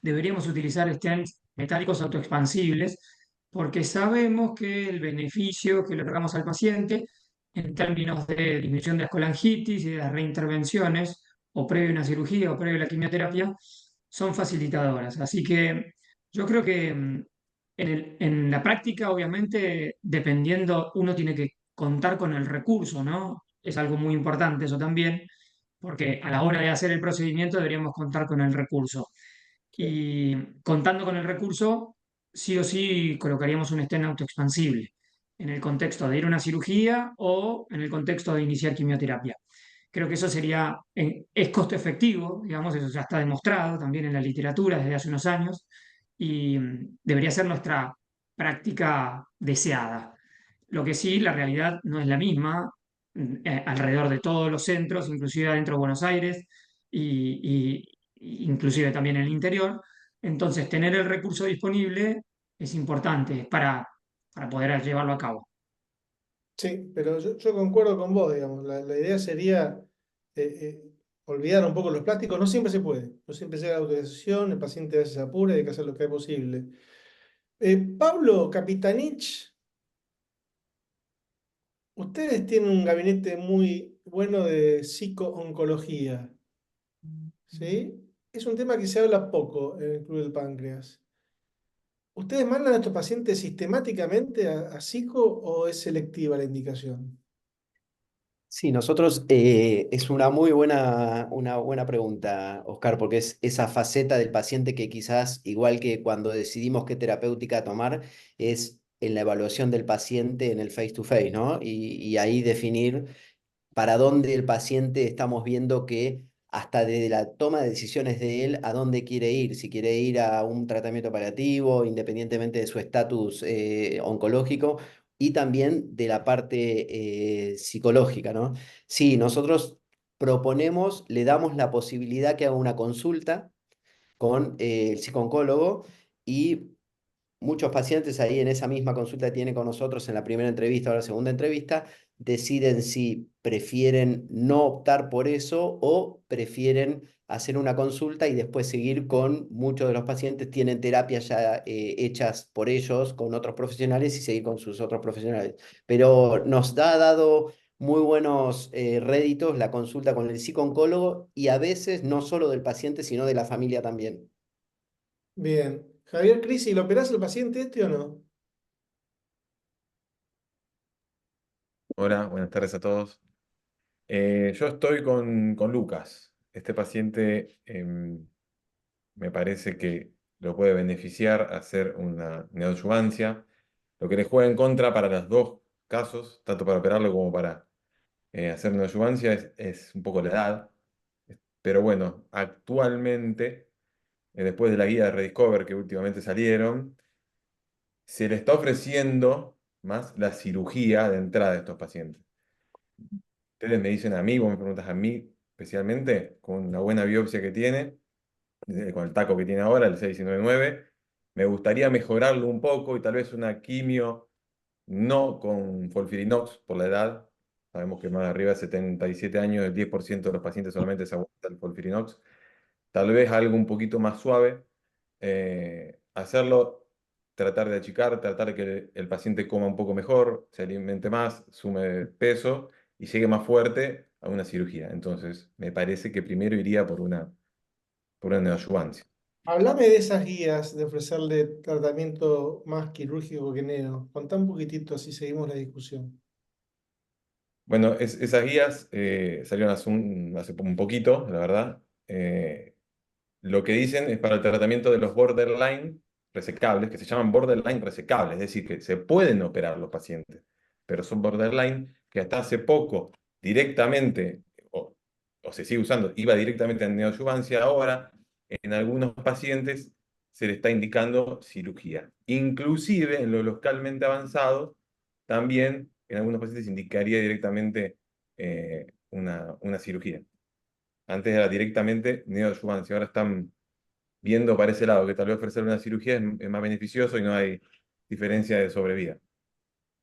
deberíamos utilizar stents metálicos autoexpansibles porque sabemos que el beneficio que le otorgamos al paciente en términos de disminución de la colangitis y de las reintervenciones o previo a una cirugía o previo a la quimioterapia son facilitadoras. Así que yo creo que en la práctica, obviamente, dependiendo, uno tiene que contar con el recurso, ¿no? Es algo muy importante eso también, porque a la hora de hacer el procedimiento deberíamos contar con el recurso. y contando con el recurso, sí o sí colocaríamos un stent autoexpansible en el contexto de ir a una cirugía o en el contexto de iniciar quimioterapia. Creo que eso sería, es costo efectivo, digamos, eso ya está demostrado también en la literatura desde hace unos años y debería ser nuestra práctica deseada. Lo que sí, la realidad no es la misma alrededor de todos los centros, inclusive adentro de Buenos Aires y inclusive también en el interior. Entonces, tener el recurso disponible es importante para poder llevarlo a cabo. Sí, pero yo concuerdo con vos, digamos. La idea sería olvidar un poco los plásticos. No siempre se puede. No siempre llega la autorización, el paciente a veces se apura y hay que hacer lo que es posible. Pablo Capitanich, ustedes tienen un gabinete muy bueno de psico-oncología, ¿sí? Es un tema que se habla poco en el Club del Páncreas. ¿Ustedes mandan a estos pacientes sistemáticamente a psico o es selectiva la indicación? Sí, nosotros es una buena pregunta, Oscar, porque es esa faceta del paciente que quizás, igual que cuando decidimos qué terapéutica tomar, es en la evaluación del paciente en el face to face, ¿no? Y ahí definir para dónde el paciente estamos viendo que hasta desde la toma de decisiones de él, a dónde quiere ir, si quiere ir a un tratamiento paliativo, independientemente de su estatus oncológico, y también de la parte psicológica, ¿no? Sí, nosotros proponemos, le damos la posibilidad que haga una consulta con el psicooncólogo y muchos pacientes ahí en esa misma consulta que tiene con nosotros en la primera entrevista o la segunda entrevista, deciden si prefieren no optar por eso o prefieren hacer una consulta y después seguir con muchos de los pacientes tienen terapias ya hechas por ellos con otros profesionales y seguir con sus otros profesionales. Pero nos ha dado muy buenos réditos la consulta con el psicooncólogo y a veces no solo del paciente, sino de la familia también. Bien. Javier Crisi, ¿lo operás al paciente este o no? Hola, buenas tardes a todos. Yo estoy con Lucas. Este paciente me parece que lo puede beneficiar hacer una neoadyuvancia. Lo que le juega en contra para los dos casos, tanto para operarlo como para hacer neoadyuvancia, es un poco la edad. Pero bueno, actualmente, después de la guía de Rediscover que últimamente salieron, se le está ofreciendo más la cirugía de entrada de estos pacientes. Ustedes me dicen a mí, vos me preguntas a mí especialmente, con una buena biopsia que tiene, con el taco que tiene ahora, el 699, me gustaría mejorarlo un poco y tal vez una quimio, no con Folfirinox por la edad. Sabemos que más arriba de 77 años, el 10% de los pacientes solamente se aguanta el Folfirinox. Tal vez algo un poquito más suave, hacerlo, tratar de achicar, tratar de que el paciente coma un poco mejor, se alimente más, sume peso y llegue más fuerte a una cirugía. Entonces, me parece que primero iría por una neoadyuvancia. Háblame de esas guías de ofrecerle tratamiento más quirúrgico que neo. Contá un poquitito, así seguimos la discusión. Bueno, esas guías salieron hace un poquito, la verdad. Lo que dicen es para el tratamiento de los borderline resecables, que se llaman borderline resecables, es decir, que se pueden operar los pacientes, pero son borderline que hasta hace poco directamente, o se sigue usando, iba directamente en neoadyuvancia, ahora en algunos pacientes se le está indicando cirugía. Inclusive en los localmente avanzados, también en algunos pacientes indicaría directamente una cirugía. Antes era directamente neoadyuvancia, ahora están viendo para ese lado que tal vez ofrecer una cirugía es más beneficioso y no hay diferencia de sobrevida.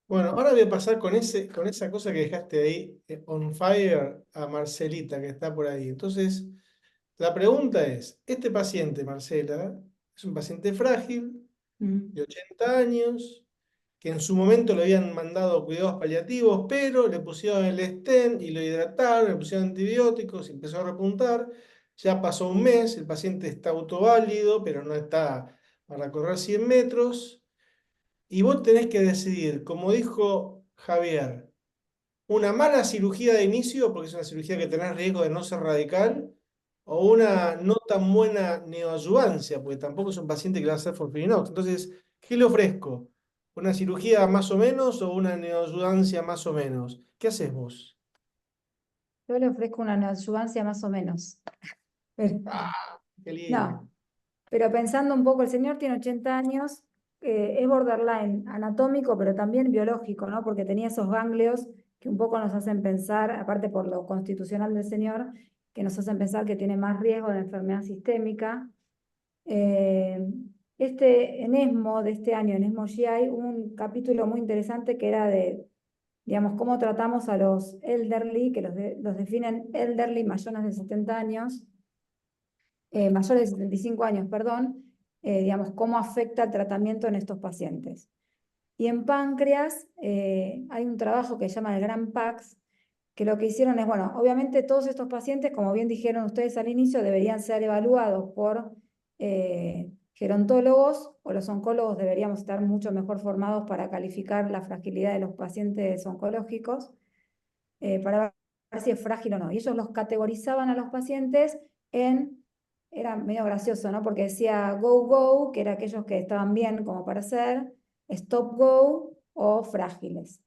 Bueno, ahora voy a pasar con esa cosa que dejaste ahí on fire a Marcelita, que está por ahí. Entonces, la pregunta es, este paciente, Marcela, es un paciente frágil, de 80 años, que en su momento le habían mandado cuidados paliativos, pero le pusieron el stent y lo hidrataron, le pusieron antibióticos y empezó a repuntar. Ya pasó un mes, el paciente está autoválido, pero no está para correr 100 metros. Y vos tenés que decidir, como dijo Javier, una mala cirugía de inicio, porque es una cirugía que tenés riesgo de no ser radical, o una no tan buena neoadjuvancia, porque tampoco es un paciente que le va a hacer FOLFIRINOX. Entonces, ¿qué le ofrezco? ¿Una cirugía más o menos o una neoadjuvancia más o menos? ¿Qué haces vos? Yo le ofrezco una neoadjuvancia más o menos. Pero- Qué lindo. no, pero pensando un poco, el señor tiene 80 años, es borderline anatómico, pero también biológico, ¿no? Porque tenía esos ganglios que un poco nos hacen pensar, aparte por lo constitucional del señor, que nos hacen pensar que tiene más riesgo de enfermedad sistémica. En ESMO de este año, en ESMO GI, hubo un capítulo muy interesante que era de, digamos, cómo tratamos a los elderly, que los definen elderly mayores de 70 años, mayores de 75 años, perdón, digamos, cómo afecta el tratamiento en estos pacientes. Y en páncreas hay un trabajo que se llama el Gran PAX, que lo que hicieron es, bueno, obviamente todos estos pacientes, como bien dijeron ustedes al inicio, deberían ser evaluados por gerontólogos, o los oncólogos deberíamos estar mucho mejor formados para calificar la fragilidad de los pacientes oncológicos, para ver si es frágil o no. Y ellos los categorizaban a los pacientes era medio gracioso, ¿no? Porque decía go, go, que era aquellos que estaban bien como para hacer, stop, go o frágiles.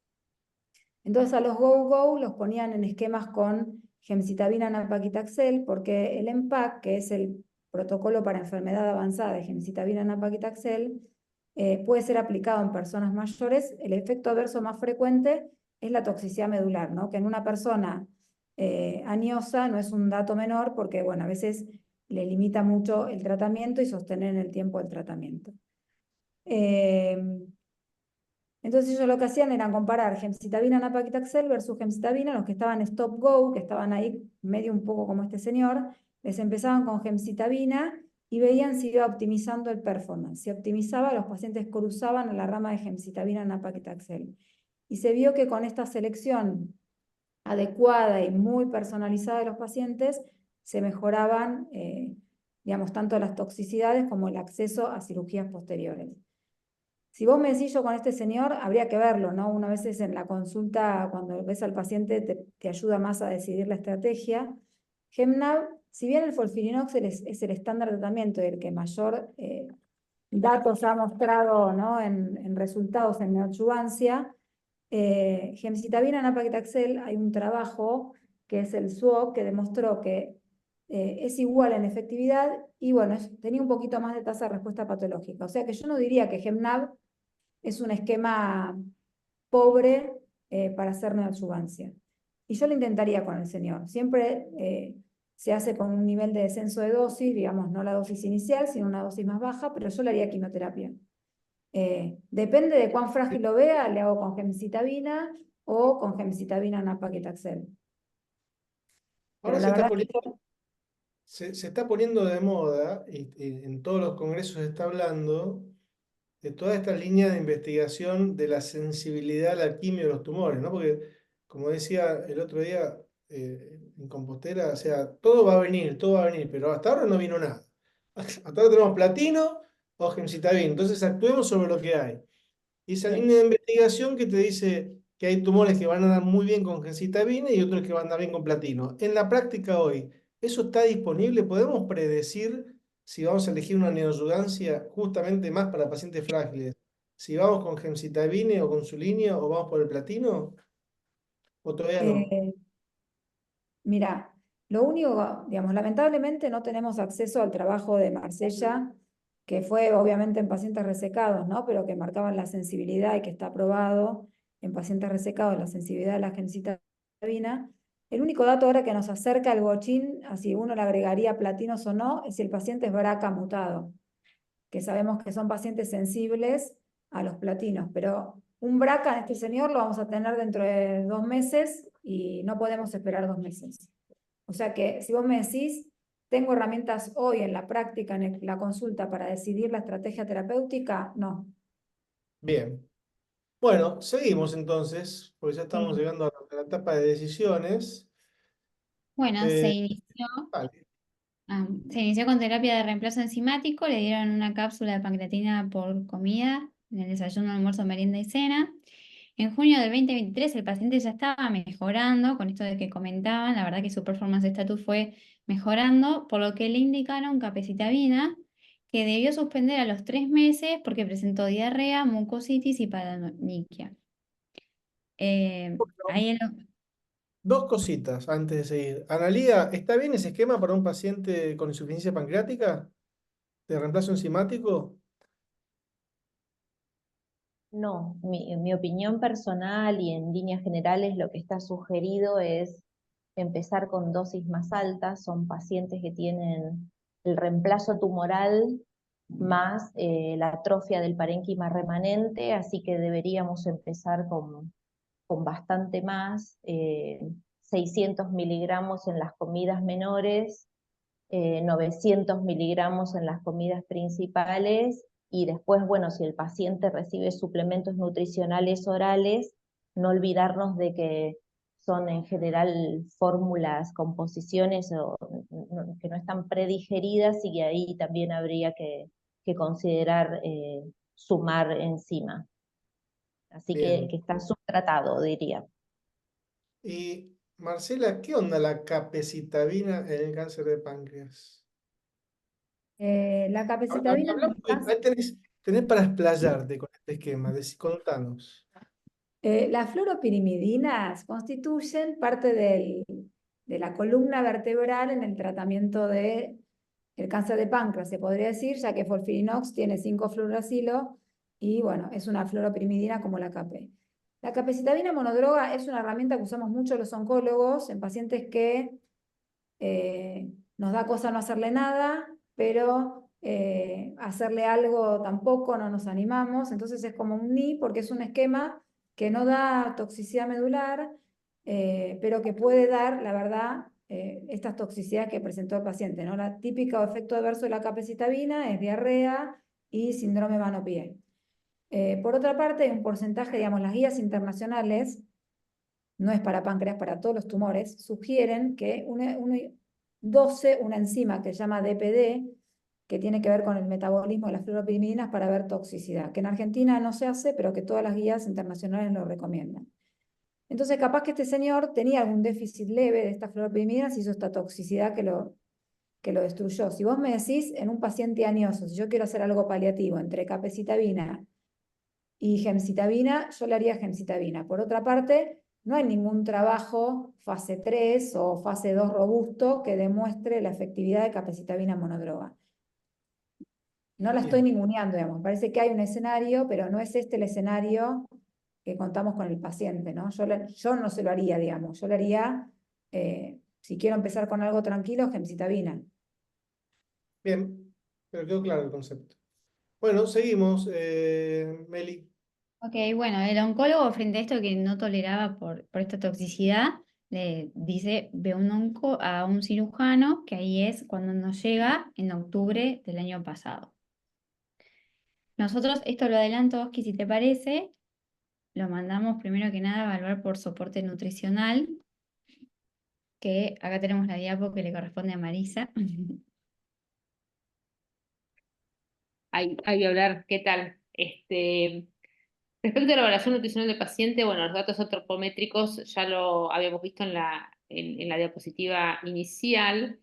Entonces a los go-go los ponían en esquemas con gemcitabina nab-paclitaxel, porque el EMPAC, que es el protocolo para enfermedad avanzada de gemcitabina nab-paclitaxel, puede ser aplicado en personas mayores. El efecto adverso más frecuente es la toxicidad medular, ¿no? Que en una persona añosa no es un dato menor porque, bueno, a veces le limita mucho el tratamiento y sostener en el tiempo el tratamiento. Entonces ellos lo que hacían era comparar gemcitabina nab-paclitaxel versus gemcitabina, los que estaban stop-go, que estaban ahí medio un poco como este señor, les empezaban con gemcitabina y veían si iba optimizando el performance. Si optimizaba, los pacientes cruzaban a la rama de gemcitabina nab-paclitaxel. Y se vio que con esta selección adecuada y muy personalizada de los pacientes, se mejoraban, digamos, tanto las toxicidades como el acceso a cirugías posteriores. Si vos me decís yo con este señor, habría que verlo, ¿no? Una vez en la consulta, cuando ves al paciente, te ayuda más a decidir la estrategia. Gemnab, si bien el FOLFIRINOX es el estándar de tratamiento y el que mayor datos ha mostrado, ¿no? en resultados en neoadjuvancia, gemcitabina nab-paclitaxel, hay un trabajo que es el SWOG, que demostró que es igual en efectividad y bueno, tenía un poquito más de tasa de respuesta patológica. O sea que yo no diría que Gemnab es un esquema pobre para hacer neoadjuvancia. Y yo lo intentaría con el señor. Siempre se hace con un nivel de descenso de dosis, digamos, no la dosis inicial, sino una dosis más baja, pero yo le haría quimioterapia. Depende de cuán frágil lo vea, le hago con gemcitabina o con gemcitabina nab-paclitaxel. Pero Ahora la verdad que se está poniendo de moda, y en todos los congresos se está hablando, de toda esta línea de investigación de la sensibilidad a la quimio de los tumores, ¿no? Porque, como decía el otro día en Compostela, o sea, todo va a venir, pero hasta ahora no vino nada. Hasta ahora tenemos platino o gemcitabina, entonces actuemos sobre lo que hay. Y esa línea de investigación que te dice que hay tumores que van a andar muy bien con gemcitabina y otros que van a andar bien con platino. En la práctica hoy, ¿eso está disponible? ¿Podemos predecir si vamos a elegir una neoadjuvancia justamente más para pacientes frágiles? Si vamos con gemcitabina o con su línea o vamos por el platino, o todavía no. mira, lo único, digamos, lamentablemente no tenemos acceso al trabajo de Marsella, que fue obviamente en pacientes resecados, ¿no? Pero que marcaban la sensibilidad y que está aprobado en pacientes resecados la sensibilidad de la gemcitabina. El único dato ahora que nos acerca al bochín, a si uno le agregaría platinos o no, es si el paciente es BRCA mutado, que sabemos que son pacientes sensibles a los platinos, pero un BRCA en este señor lo vamos a tener dentro de 2 meses y no podemos esperar 2 meses. O sea que si vos me decís, ¿tengo herramientas hoy en la práctica, en la consulta para decidir la estrategia terapéutica? No. Bien. Bueno, seguimos entonces, porque ya estamos Sí. llegando a la etapa de decisiones. Bueno, Eh, vale. se inició con terapia de reemplazo enzimático, le dieron una cápsula de pancreatina por comida, en el desayuno, almuerzo, merienda y cena. En junio del 2023 el paciente ya estaba mejorando, con esto de que comentaban, la verdad que su performance status fue mejorando, por lo que le indicaron capecitabina, que debió suspender a los 3 meses porque presentó diarrea, mucositis y paranoiquia. Ahí Dos cositas antes de seguir. Analía, ¿está bien ese esquema para un paciente con insuficiencia pancreática de reemplazo enzimático? No, en mi opinión personal y en líneas generales lo que está sugerido es empezar con dosis más altas. Son pacientes que tienen el reemplazo tumoral más la atrofia del parénquima remanente, así que deberíamos empezar con bastante más, 600 miligramos en las comidas menores, 900 miligramos en las comidas principales, y después, bueno, si el paciente recibe suplementos nutricionales orales, no olvidarnos de que son en general fórmulas, composiciones que no están predigeridas, y ahí también habría que considerar sumar encima. Así Bien. que está subtratado, diría. Y Marcela, ¿qué onda la capecitabina en el cáncer de páncreas? La capecitabina en el caso... Ahí tenés para explayarte con este esquema, contanos. Las fluoropirimidinas constituyen parte de la columna vertebral en el tratamiento del cáncer de páncreas, se podría decir, ya que Folfirinox tiene 5-fluoracilo y bueno, es una fluoropirimidina como la CAPE. La capecitabina monodroga es una herramienta que usamos mucho los oncólogos en pacientes que nos da cosa no hacerle nada, pero hacerle algo tampoco no nos animamos, entonces es como un NI porque es un esquema que no da toxicidad medular, pero que puede dar, la verdad, estas toxicidades que presentó el paciente, ¿no? La típica efecto adverso de la capecitabina es diarrea y síndrome Van-Opie. Por otra parte, hay un porcentaje, digamos, las guías internacionales, no es para páncreas, para todos los tumores, sugieren que una enzima que se llama DPD, que tiene que ver con el metabolismo de las fluoropirimidinas para ver toxicidad, que en Argentina no se hace, pero que todas las guías internacionales lo recomiendan. Entonces, capaz que este señor tenía algún déficit leve de estas fluoropirimidinas y hizo esta toxicidad que lo destruyó. Si vos me decís en un paciente añoso, si yo quiero hacer algo paliativo entre capecitabina y gemcitabina, yo le haría gemcitabina. Por otra parte, no hay ningún trabajo fase 3 o fase 2 robusto que demuestre la efectividad de capecitabina monodroga. No la estoy ninguneando, digamos. Parece que hay un escenario, pero no es este el escenario que contamos con el paciente, ¿no? Yo no se lo haría, digamos. Yo le haría, si quiero empezar con algo tranquilo, gemcitabina. Bien, pero quedó claro el concepto. Bueno, seguimos, Meli. Ok, bueno, el oncólogo frente a esto que no toleraba por esta toxicidad, le dice, ve a un cirujano, que ahí es cuando nos llega en octubre del año pasado. Nosotros, esto lo adelanto, Oski, si te parece, lo mandamos primero que nada a evaluar por soporte nutricional, que acá tenemos la diapo que le corresponde a Marisa. Ahí voy a hablar, ¿qué tal? Respecto a la evaluación nutricional del paciente, bueno, los datos antropométricos ya lo habíamos visto en la diapositiva inicial.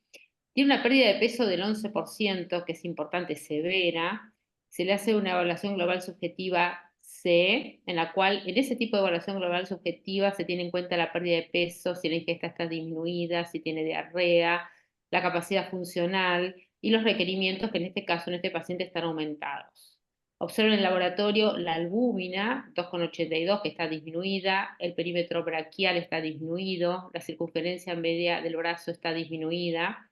Tiene una pérdida de peso del 11%, que es importante, severa. Se le hace una evaluación global subjetiva C, en la cual en ese tipo de evaluación global subjetiva se tiene en cuenta la pérdida de peso, si la ingesta está disminuida, si tiene diarrea, la capacidad funcional y los requerimientos que en este caso, en este paciente, están aumentados. Observa en el laboratorio la albúmina, 2,82, que está disminuida, el perímetro braquial está disminuido, la circunferencia media del brazo está disminuida.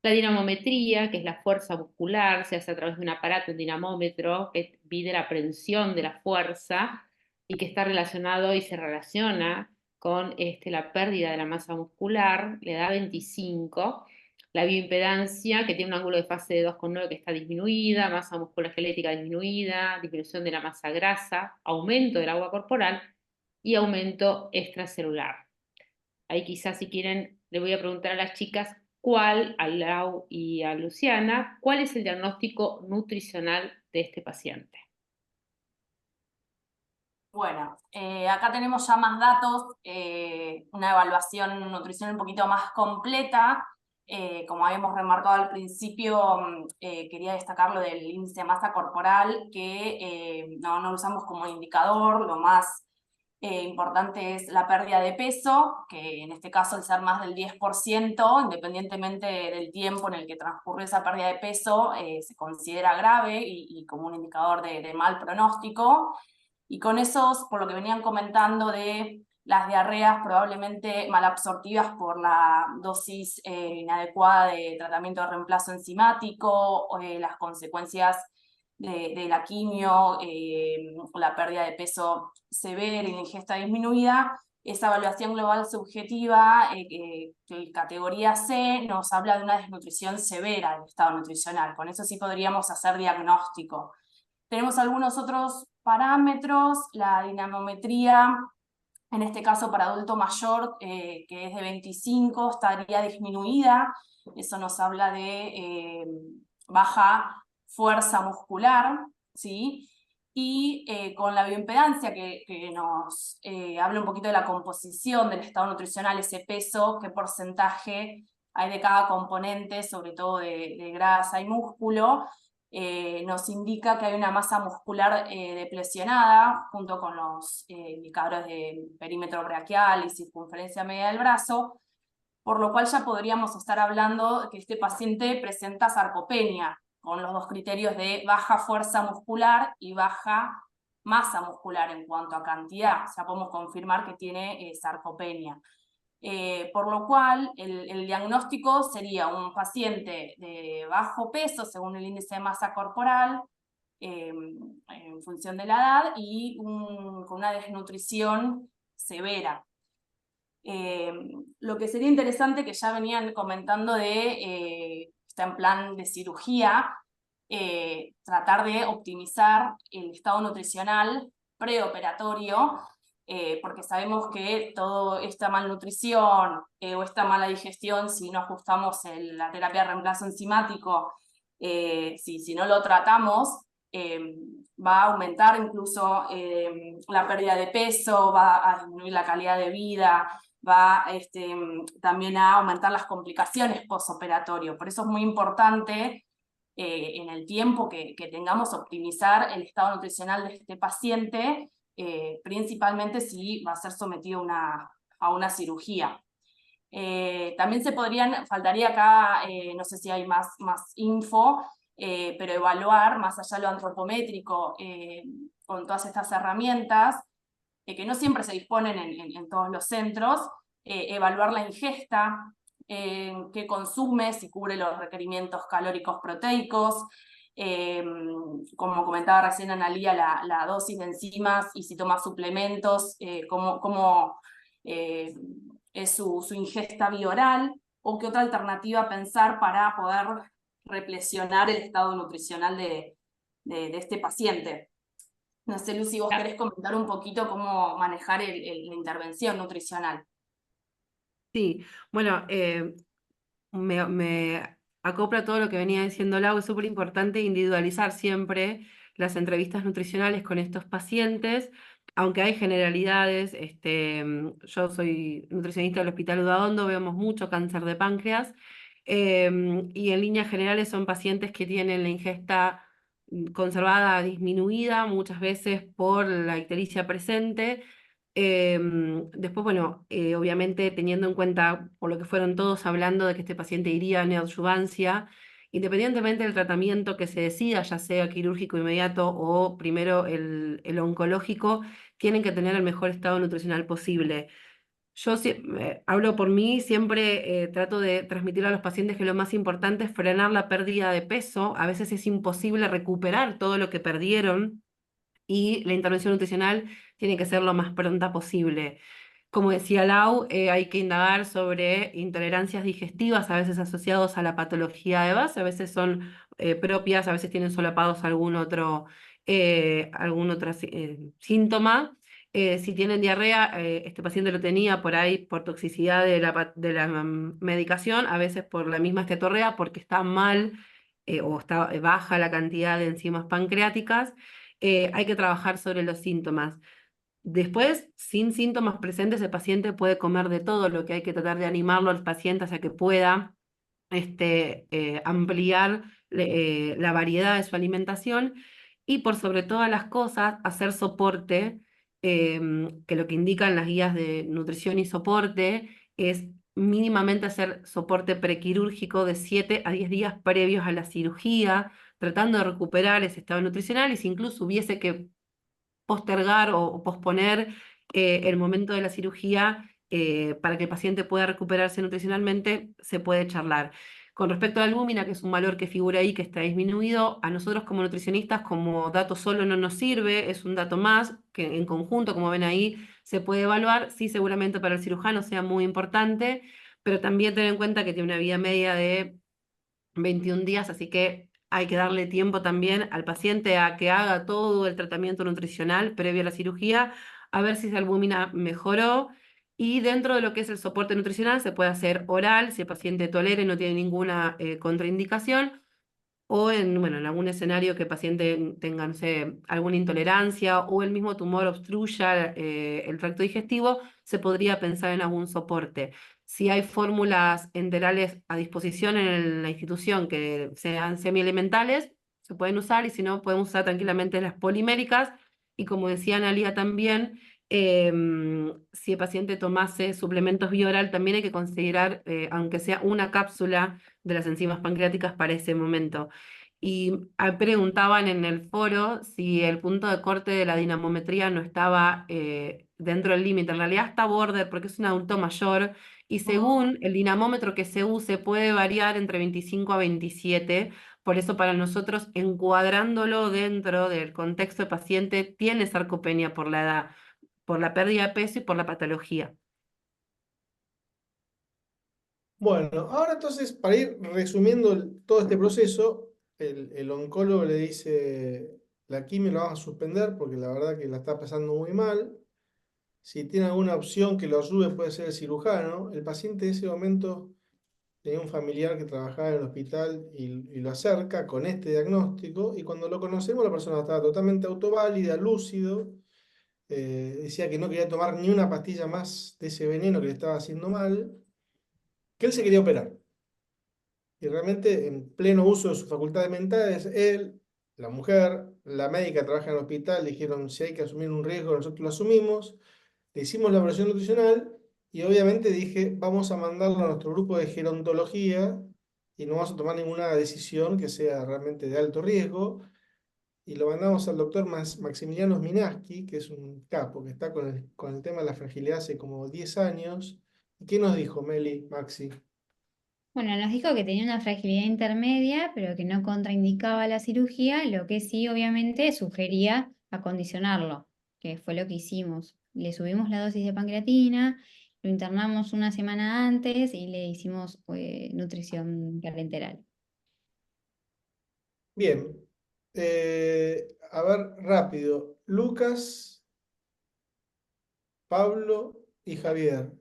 La dinamometría, que es la fuerza muscular, se hace a través de un aparato, un dinamómetro, que mide la prensión de la fuerza y que está relacionado y se relaciona con la pérdida de la masa muscular, le da 25. La bioimpedancia, que tiene un ángulo de fase de 2,9 que está disminuida, masa musculoesquelética disminuida, disminución de la masa grasa, aumento del agua corporal y aumento extracelular. Ahí quizás, si quieren, le voy a preguntar a las chicas a Lau y a Luciana, ¿cuál es el diagnóstico nutricional de este paciente? Bueno, acá tenemos ya más datos, una evaluación nutricional un poquito más completa. Como habíamos remarcado al principio, quería destacar lo del índice de masa corporal, que no lo usamos como indicador. Lo más importante es la pérdida de peso, que en este caso al ser más del 10%, independientemente del tiempo en el que transcurre esa pérdida de peso, se considera grave y como un indicador de mal pronóstico. Y con esos, por lo que venían comentando de las diarreas probablemente malabsortivas por la dosis inadecuada de tratamiento de reemplazo enzimático, las consecuencias de la quimio, la pérdida de peso severa y la ingesta disminuida, esa evaluación global subjetiva, categoría C, nos habla de una desnutrición severa del estado nutricional. Con eso sí podríamos hacer diagnóstico. Tenemos algunos otros parámetros, la dinamometría, en este caso para adulto mayor, que es de 25, estaría disminuida. Eso nos habla de baja fuerza muscular, ¿sí? Y con la bioimpedancia, que nos habla un poquito de la composición del estado nutricional, ese peso, qué porcentaje hay de cada componente, sobre todo de grasa y músculo, nos indica que hay una masa muscular deplesionada, junto con los indicadores de perímetro braquial y circunferencia media del brazo, por lo cual ya podríamos estar hablando que este paciente presenta sarcopenia, con los dos criterios de baja fuerza muscular y baja masa muscular en cuanto a cantidad. O sea, podemos confirmar que tiene sarcopenia. Por lo cual, el diagnóstico sería un paciente de bajo peso, según el índice de masa corporal, en función de la edad, y con una desnutrición severa. Lo que sería interesante, que ya venían comentando está en plan de cirugía, tratar de optimizar el estado nutricional preoperatorio, porque sabemos que toda esta malnutrición o esta mala digestión, si no ajustamos la terapia de reemplazo enzimático, si no lo tratamos, va a aumentar incluso la pérdida de peso, va a disminuir la calidad de vida, va también a aumentar las complicaciones postoperatorio. Por eso es muy importante en el tiempo que tengamos optimizar el estado nutricional de este paciente, principalmente si va a ser sometido a una cirugía. También faltaría acá, no sé si hay más info, pero evaluar más allá de lo antropométrico con todas estas herramientas, que no siempre se disponen en todos los centros, evaluar la ingesta, qué consume, si cubre los requerimientos calóricos proteicos, como comentaba recién Analía, la dosis de enzimas, y si toma suplementos, cómo es su ingesta bioral, o qué otra alternativa pensar para poder replesionar el estado nutricional de este paciente. No sé, Lucy, vos querés comentar un poquito cómo manejar la intervención nutricional. Sí, bueno, me acopla todo lo que venía diciendo Lau. Es súper importante individualizar siempre las entrevistas nutricionales con estos pacientes, aunque hay generalidades. Yo soy nutricionista del Hospital Udaondo, vemos mucho cáncer de páncreas, y en líneas generales son pacientes que tienen la ingesta conservada disminuida, muchas veces por la ictericia presente. Después, bueno, obviamente teniendo en cuenta, por lo que fueron todos hablando de que este paciente iría a neoadyuvancia, independientemente del tratamiento que se decida, ya sea quirúrgico inmediato o primero el oncológico, tienen que tener el mejor estado nutricional posible. Yo hablo por mí, siempre trato de transmitir a los pacientes que lo más importante es frenar la pérdida de peso. A veces es imposible recuperar todo lo que perdieron, y la intervención nutricional tiene que ser lo más pronta posible. Como decía Lau, hay que indagar sobre intolerancias digestivas, a veces asociados a la patología de base, a veces son propias, a veces tienen solapados algún otro síntoma. Si tienen diarrea, este paciente lo tenía por ahí por toxicidad de la medicación, a veces por la misma estetorrea, porque está mal o está baja la cantidad de enzimas pancreáticas. Hay que trabajar sobre los síntomas. Después, sin síntomas presentes, el paciente puede comer de todo, lo que hay que tratar de animarlo al paciente hacia que pueda ampliar la variedad de su alimentación y por sobre todas las cosas hacer soporte, que lo que indican las guías de nutrición y soporte es mínimamente hacer soporte prequirúrgico de 7 a 10 días previos a la cirugía, tratando de recuperar ese estado nutricional y si incluso hubiese que postergar o posponer el momento de la cirugía para que el paciente pueda recuperarse nutricionalmente, se puede charlar. Con respecto a la albúmina, que es un valor que figura ahí, que está disminuido, a nosotros como nutricionistas como dato solo no nos sirve, es un dato más que en conjunto, como ven ahí, se puede evaluar, sí seguramente para el cirujano sea muy importante, pero también tener en cuenta que tiene una vida media de 21 días, así que hay que darle tiempo también al paciente a que haga todo el tratamiento nutricional previo a la cirugía, a ver si esa albúmina mejoró. Y dentro de lo que es el soporte nutricional se puede hacer oral, si el paciente tolera y no tiene ninguna contraindicación, o bueno, en algún escenario que el paciente tenga, no sé, alguna intolerancia o el mismo tumor obstruya el tracto digestivo, se podría pensar en algún soporte. Si hay fórmulas enterales a disposición en la institución que sean semielementales, se pueden usar y si no, podemos usar tranquilamente las poliméricas. Y como decía Analia también, si el paciente tomase suplementos bioral, también hay que considerar, aunque sea una cápsula de las enzimas pancreáticas para ese momento. Y preguntaban en el foro si el punto de corte de la dinamometría no estaba dentro del límite. En realidad está border porque es un adulto mayor y según el dinamómetro que se use puede variar entre 25 a 27. Por eso para nosotros, encuadrándolo dentro del contexto de paciente, tiene sarcopenia por la edad, por la pérdida de peso y por la patología. Bueno, ahora entonces, para ir resumiendo todo este proceso, el oncólogo le dice, la quimio la vamos a suspender porque la verdad que la está pasando muy mal. Si tiene alguna opción que lo ayude, puede ser el cirujano. El paciente en ese momento tenía un familiar que trabajaba en el hospital y lo acerca con este diagnóstico. Y cuando lo conocemos, la persona estaba totalmente autoválida, lúcido. Decía que no quería tomar ni una pastilla más de ese veneno que le estaba haciendo mal, que él se quería operar. Y realmente, en pleno uso de sus facultades mentales, él, la mujer, la médica trabaja en el hospital, le dijeron: si hay que asumir un riesgo, nosotros lo asumimos. Le hicimos la evaluación nutricional y obviamente dije: vamos a mandarlo a nuestro grupo de gerontología y no vamos a tomar ninguna decisión que sea realmente de alto riesgo. Y lo mandamos al doctor Maximiliano Minaski, que es un capo, que está con el tema de la fragilidad hace como 10 años. ¿Y qué nos dijo Meli, Maxi? Bueno, nos dijo que tenía una fragilidad intermedia, pero que no contraindicaba la cirugía, lo que sí obviamente sugería acondicionarlo, que fue lo que hicimos. Le subimos la dosis de pancreatina, lo internamos una semana antes y le hicimos nutrición parenteral. Bien. A ver, rápido. Lucas, Pablo y Javier.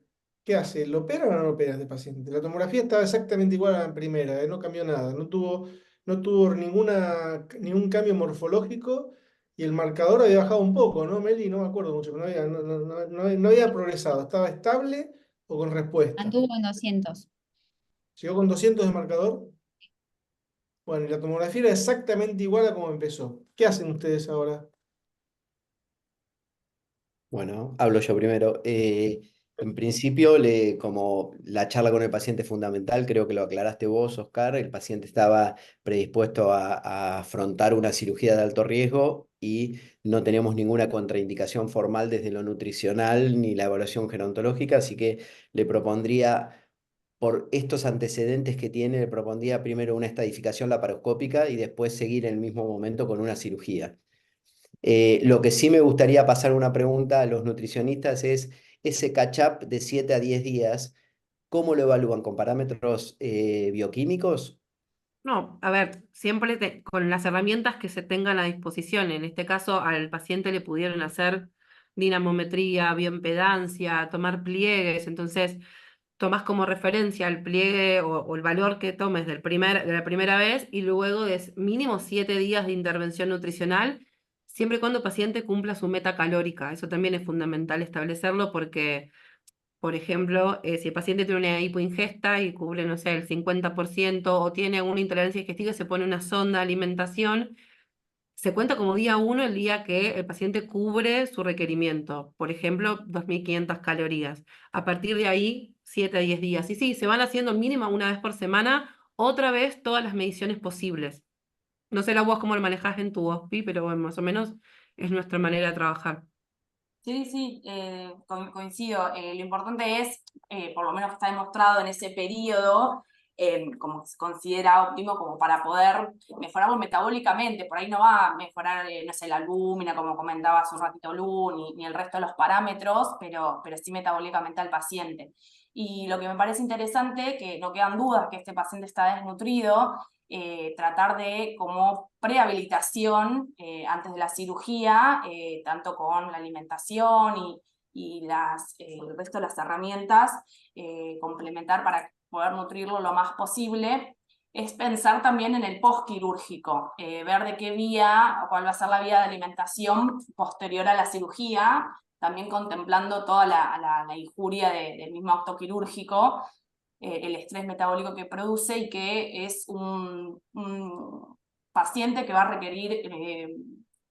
¿Qué hace? ¿Lo opera o no lo opera este paciente? La tomografía estaba exactamente igual a la primera, no cambió nada, no tuvo ningún cambio morfológico y el marcador había bajado un poco, ¿no, Meli? No me acuerdo mucho, pero no había progresado, estaba estable o con respuesta. Mantuvo en 200. ¿Llegó con 200 de marcador? Bueno, y la tomografía era exactamente igual a como empezó. ¿Qué hacen ustedes ahora? Bueno, hablo yo primero. En principio, como la charla con el paciente es fundamental, creo que lo aclaraste vos, Oscar, el paciente estaba predispuesto a afrontar una cirugía de alto riesgo y no tenemos ninguna contraindicación formal desde lo nutricional ni la evaluación gerontológica, así que le propondría, por estos antecedentes que tiene, le propondría primero una estadificación laparoscópica y después seguir en el mismo momento con una cirugía. Lo que sí me gustaría pasar una pregunta a los nutricionistas es, ese catch-up de 7 a 10 días, ¿cómo lo evalúan? ¿Con parámetros bioquímicos? No, a ver, siempre con las herramientas que se tengan a disposición. En este caso, al paciente le pudieron hacer dinamometría, bioimpedancia, tomar pliegues. Entonces, tomás como referencia el pliegue o el valor que tomes de la primera vez y luego de mínimo 7 días de intervención nutricional. siempre y cuando el paciente cumpla su meta calórica. Eso también es fundamental establecerlo porque, por ejemplo, si el paciente tiene una hipoingesta y cubre, no sé, el 50% o tiene alguna intolerancia digestiva y se pone una sonda de alimentación, se cuenta como día 1 el día que el paciente cubre su requerimiento, por ejemplo, 2.500 calorías. A partir de ahí, 7 a 10 días. Y sí, se van haciendo mínima una vez por semana, otra vez todas las mediciones posibles. No sé la vos cómo lo manejás en tu hospi, pero bueno, más o menos es nuestra manera de trabajar. Sí, sí, coincido. Lo importante es, por lo menos que está demostrado en ese periodo, como se considera óptimo como para poder mejorarlo metabólicamente. Por ahí no va a mejorar, no sé, la albúmina, como comentaba hace un ratito Lu, ni el resto de los parámetros, pero sí metabólicamente al paciente. Y lo que me parece interesante, que no quedan dudas que este paciente está desnutrido, tratar de como prehabilitación antes de la cirugía, tanto con la alimentación y el resto de las herramientas, complementar para poder nutrirlo lo más posible, es pensar también en el postquirúrgico, ver de qué vía, cuál va a ser la vía de alimentación posterior a la cirugía, también contemplando toda la injuria del mismo acto quirúrgico, el estrés metabólico que produce y que es un paciente que va a requerir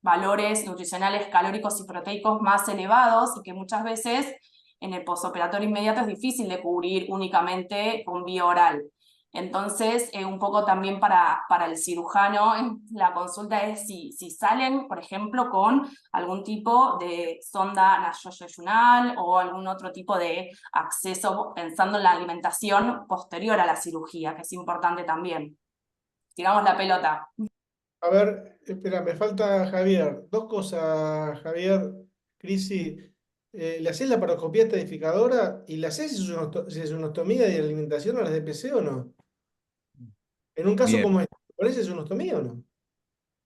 valores nutricionales calóricos y proteicos más elevados y que muchas veces en el postoperatorio inmediato es difícil de cubrir únicamente con vía oral. Entonces, un poco también para el cirujano, la consulta es si salen, por ejemplo, con algún tipo de sonda nasoyunal o algún otro tipo de acceso pensando en la alimentación posterior a la cirugía, que es importante también. Tiramos la pelota. A ver, espera, me falta Javier. Dos cosas, Javier, Crisi. ¿Le hacés la paroscopía estadificadora y le hacés sesionostomía de alimentación a las DPC o no? En un caso Bien. como este, ¿le pones sesionostomía o no?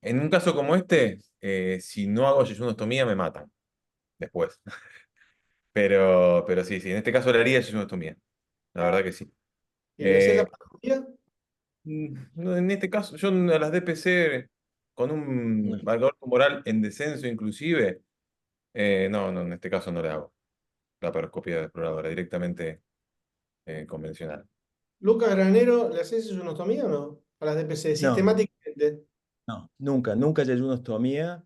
En un caso como este, si no hago yeyunostomía me matan después. Pero sí, sí, en este caso le haría yeyunostomía. La verdad que sí. ¿Y le hacés la Eh, paroscopía? no, en este caso, yo a las DPC con un valor tumoral en descenso inclusive, no, no, en este caso no le hago la paroscopía de exploradora, directamente convencional. Lucas Granero, ¿le hacés sesionostomía o no? A las DPC, No, sistemáticamente. no, nunca yeyunostomía.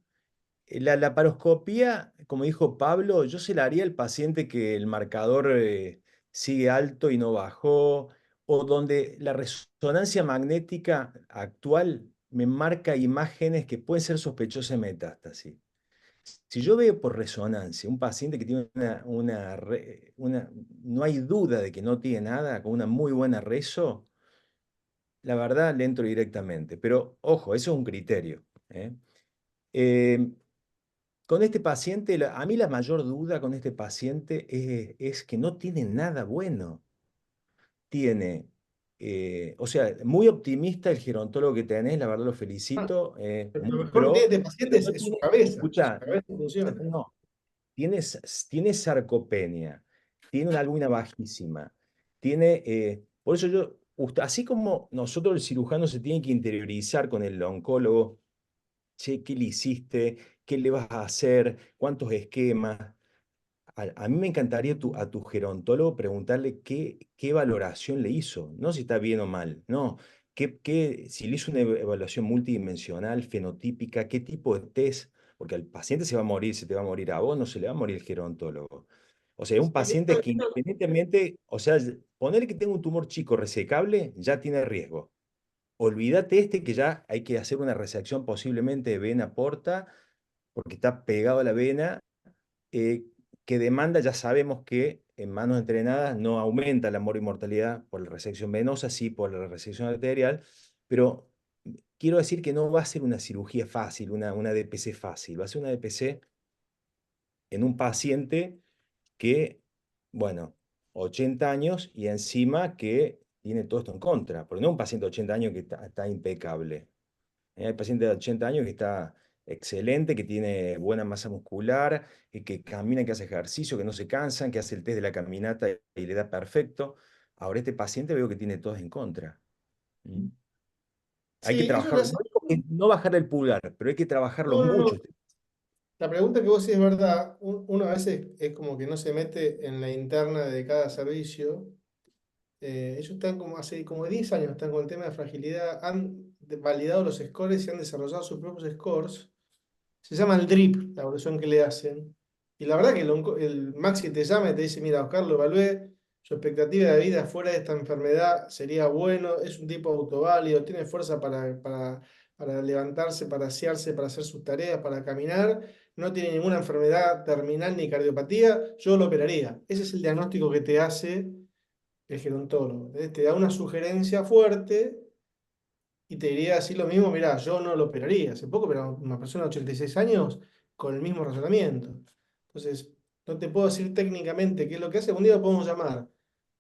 La laparoscopía, como dijo Pablo, yo se la haría al paciente que el marcador sigue alto y no bajó, o donde la resonancia magnética actual me marca imágenes que pueden ser sospechosas de metástasis. Si yo veo por resonancia un paciente que tiene no hay duda de que no tiene nada, con una muy buena reso, la verdad le entro directamente. Pero ojo, eso es un criterio, ¿eh? Eh, con este paciente, a mí la mayor duda con este paciente es que no tiene nada bueno. Tiene, o sea, muy optimista el gerontólogo que tenés, la verdad lo felicito, Pero lo muy mejor que tiene pro, este paciente pero no es su tiene, cabeza. Su escucha, cabeza funciona. no, tiene sarcopenia, tiene una albúmina bajísima, tiene, por eso así como nosotros el cirujano se tiene que interiorizar con el oncólogo, che, ¿qué le hiciste? ¿Qué le vas a hacer? ¿Cuántos esquemas? A mí me encantaría a tu gerontólogo preguntarle qué valoración le hizo, no si está bien o mal, no, si le hizo una evaluación multidimensional, fenotípica, qué tipo de test, porque al paciente se va a morir, se te va a morir a vos, no se le va a morir el gerontólogo. O sea, es un paciente que independientemente, o sea, poner que tenga un tumor chico resecable ya tiene riesgo. Olvídate que ya hay que hacer una resección posiblemente de vena porta, porque está pegado a la vena, eh, que demanda, ya sabemos que en manos entrenadas no aumenta la mortalidad por la resección venosa, sí por la resección arterial, pero quiero decir que no va a ser una cirugía fácil, una DPC fácil, va a ser una DPC en un paciente que, bueno, 80 años y encima que tiene todo esto en contra, porque no es un paciente de 80 años que está impecable. Hay pacientes de 80 años que está excelente, que tiene buena masa muscular, que camina, que hace ejercicio, que no se cansan, que hace el test de la caminata y le da perfecto. Ahora este paciente veo que tiene todos en contra. ¿Mm? Hay que Sí, ellos le trabajarlo. hacen. No digo que no bajar el pulgar, pero hay que trabajarlo No, no, mucho. no. La pregunta que vos decís es verdad. Uno a veces es como que no se mete en la interna de cada servicio. Ellos están como hace como 10 años, están con el tema de fragilidad, han validado los scores y han desarrollado sus propios scores. Se llama el DRIP, la evaluación que le hacen. Y la verdad que el Maxi te llama y te dice, mira, Oscar, lo evalué, su expectativa de vida fuera de esta enfermedad sería bueno, es un tipo autoválido, tiene fuerza para levantarse, para asearse, para hacer sus tareas, para caminar, no tiene ninguna enfermedad terminal ni cardiopatía, yo lo operaría. Ese es el diagnóstico que te hace el gerontólogo. Te da una sugerencia fuerte y te diría así lo mismo, mirá, yo no lo operaría. Hace poco operaba una persona de 86 años con el mismo razonamiento. Entonces, no te puedo decir técnicamente qué es lo que hace. Un día lo podemos llamar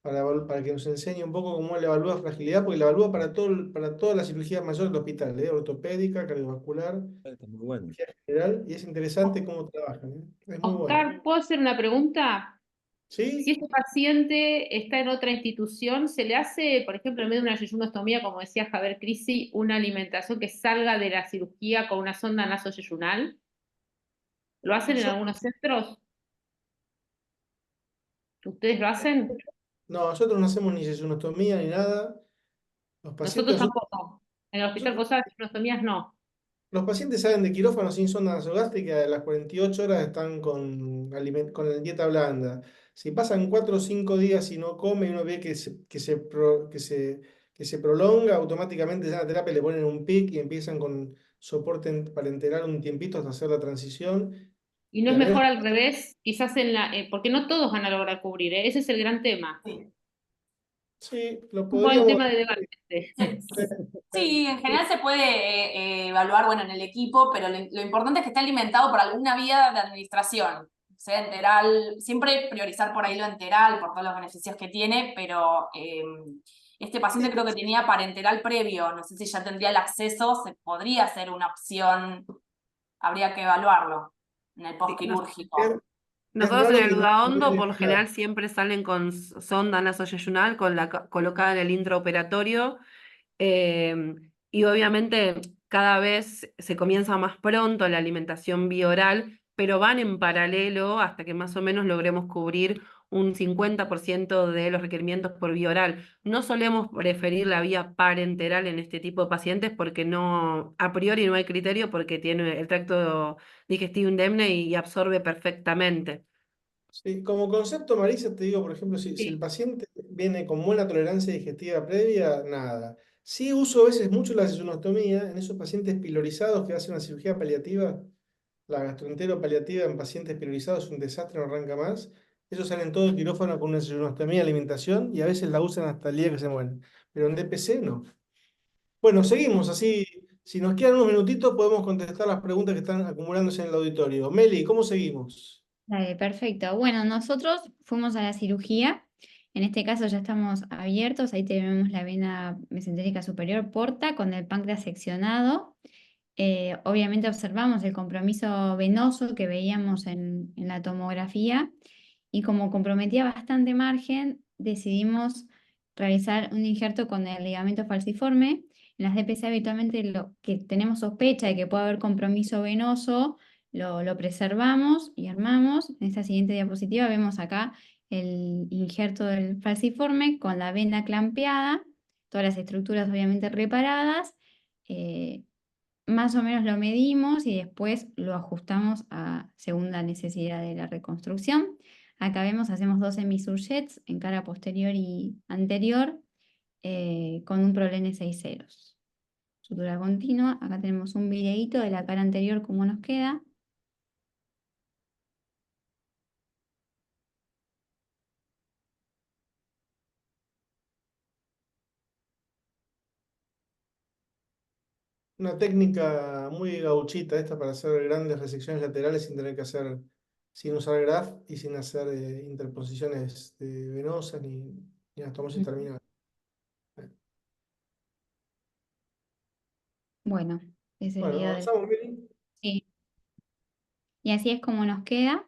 para que nos enseñe un poco cómo él evalúa fragilidad, porque la evalúa para toda la cirugía mayor del hospital, ortopédica, cardiovascular, Está muy bueno. cirugía general, y es interesante cómo trabajan, ¿eh? Es muy bueno. Oscar, ¿puedo hacer una pregunta? Si ¿Sí? este paciente está en otra institución, ¿se le hace, por ejemplo, en vez de una yeyunostomía, como decía Javier Crisi, una alimentación que salga de la cirugía con una sonda nasoyeyunal? ¿Lo hacen en algunos centros? ¿Ustedes lo hacen? No, nosotros no hacemos ni sesionostomía ni nada. Los Nosotros pacientes, tampoco. En el Hospital Posadas, yeyunostomías no. Los pacientes salen de quirófano sin sonda nasogástrica, a las 48 horas están con la dieta blanda. Si pasan 4 o 5 días y no come y uno ve que se prolonga, automáticamente ya en la terapia le ponen un PIC y empiezan con soporte parenteral un tiempito hasta hacer la transición. Y no Y es a menos mejor al revés, quizás porque no todos van a lograr cubrir, ¿eh? Ese es el gran tema. sí, lo Un buen podríamos. tema de debate. Sí, en general se puede evaluar, bueno, en el equipo, pero lo importante es que esté alimentado por alguna vía de administración, sea enteral, siempre priorizar por ahí lo enteral, por todos los beneficios que tiene, pero este paciente creo que tenía parenteral previo, no sé si ya tendría el acceso, se podría ser una opción, habría que evaluarlo en el postquirúrgico. Nosotros raro en el que no Udaondo, puede por lo estar. general, siempre salen con sonda nasoyeyunal colocada en el intraoperatorio. Y obviamente cada vez se comienza más pronto la alimentación bioral, pero van en paralelo hasta que más o menos logremos cubrir un 50% de los requerimientos por vía oral. No solemos preferir la vía parenteral en este tipo de pacientes porque no, a priori no hay criterio porque tiene el tracto digestivo indemne y absorbe perfectamente. Sí, como concepto, Marisa, te digo, por ejemplo, si el paciente viene con buena tolerancia digestiva previa, nada. Sí uso a veces mucho la sesionostomía en esos pacientes pilorizados que hacen una cirugía paliativa. La gastroentero paliativa en pacientes pilorizados es un desastre, no arranca más. Ellos salen todo el quirófano con una sesionostomía de alimentación y a veces la usan hasta el día que se mueren. Pero en DPC no. Bueno, seguimos así. Si nos quedan unos minutitos, podemos contestar las preguntas que están acumulándose en el auditorio. Meli, ¿cómo seguimos? Dale, perfecto. Bueno, nosotros fuimos a la cirugía. En este caso ya estamos abiertos. Ahí tenemos la vena mesentérica superior porta con el páncreas seccionado. Obviamente observamos el compromiso venoso que veíamos en la tomografía y como comprometía bastante margen, decidimos realizar un injerto con el ligamento falciforme. En las DPC habitualmente lo que tenemos sospecha de que puede haber compromiso venoso, lo preservamos y armamos. En esta siguiente diapositiva vemos acá el injerto del falciforme con la vena clampeada, todas las estructuras obviamente reparadas. Más o menos lo medimos y después lo ajustamos según la necesidad de la reconstrucción. Acá vemos, hacemos 2 hemisurjets en cara posterior y anterior con un prolene 6 ceros. Sutura continua, acá tenemos un videíto de la cara anterior, cómo nos queda. Una técnica muy gauchita esta para hacer grandes resecciones laterales sin usar graf y sin hacer interposiciones venosas ni anastomosis terminal. Bueno, ese Bueno, sería avanzamos, Meli. Sí. Y así es como nos queda.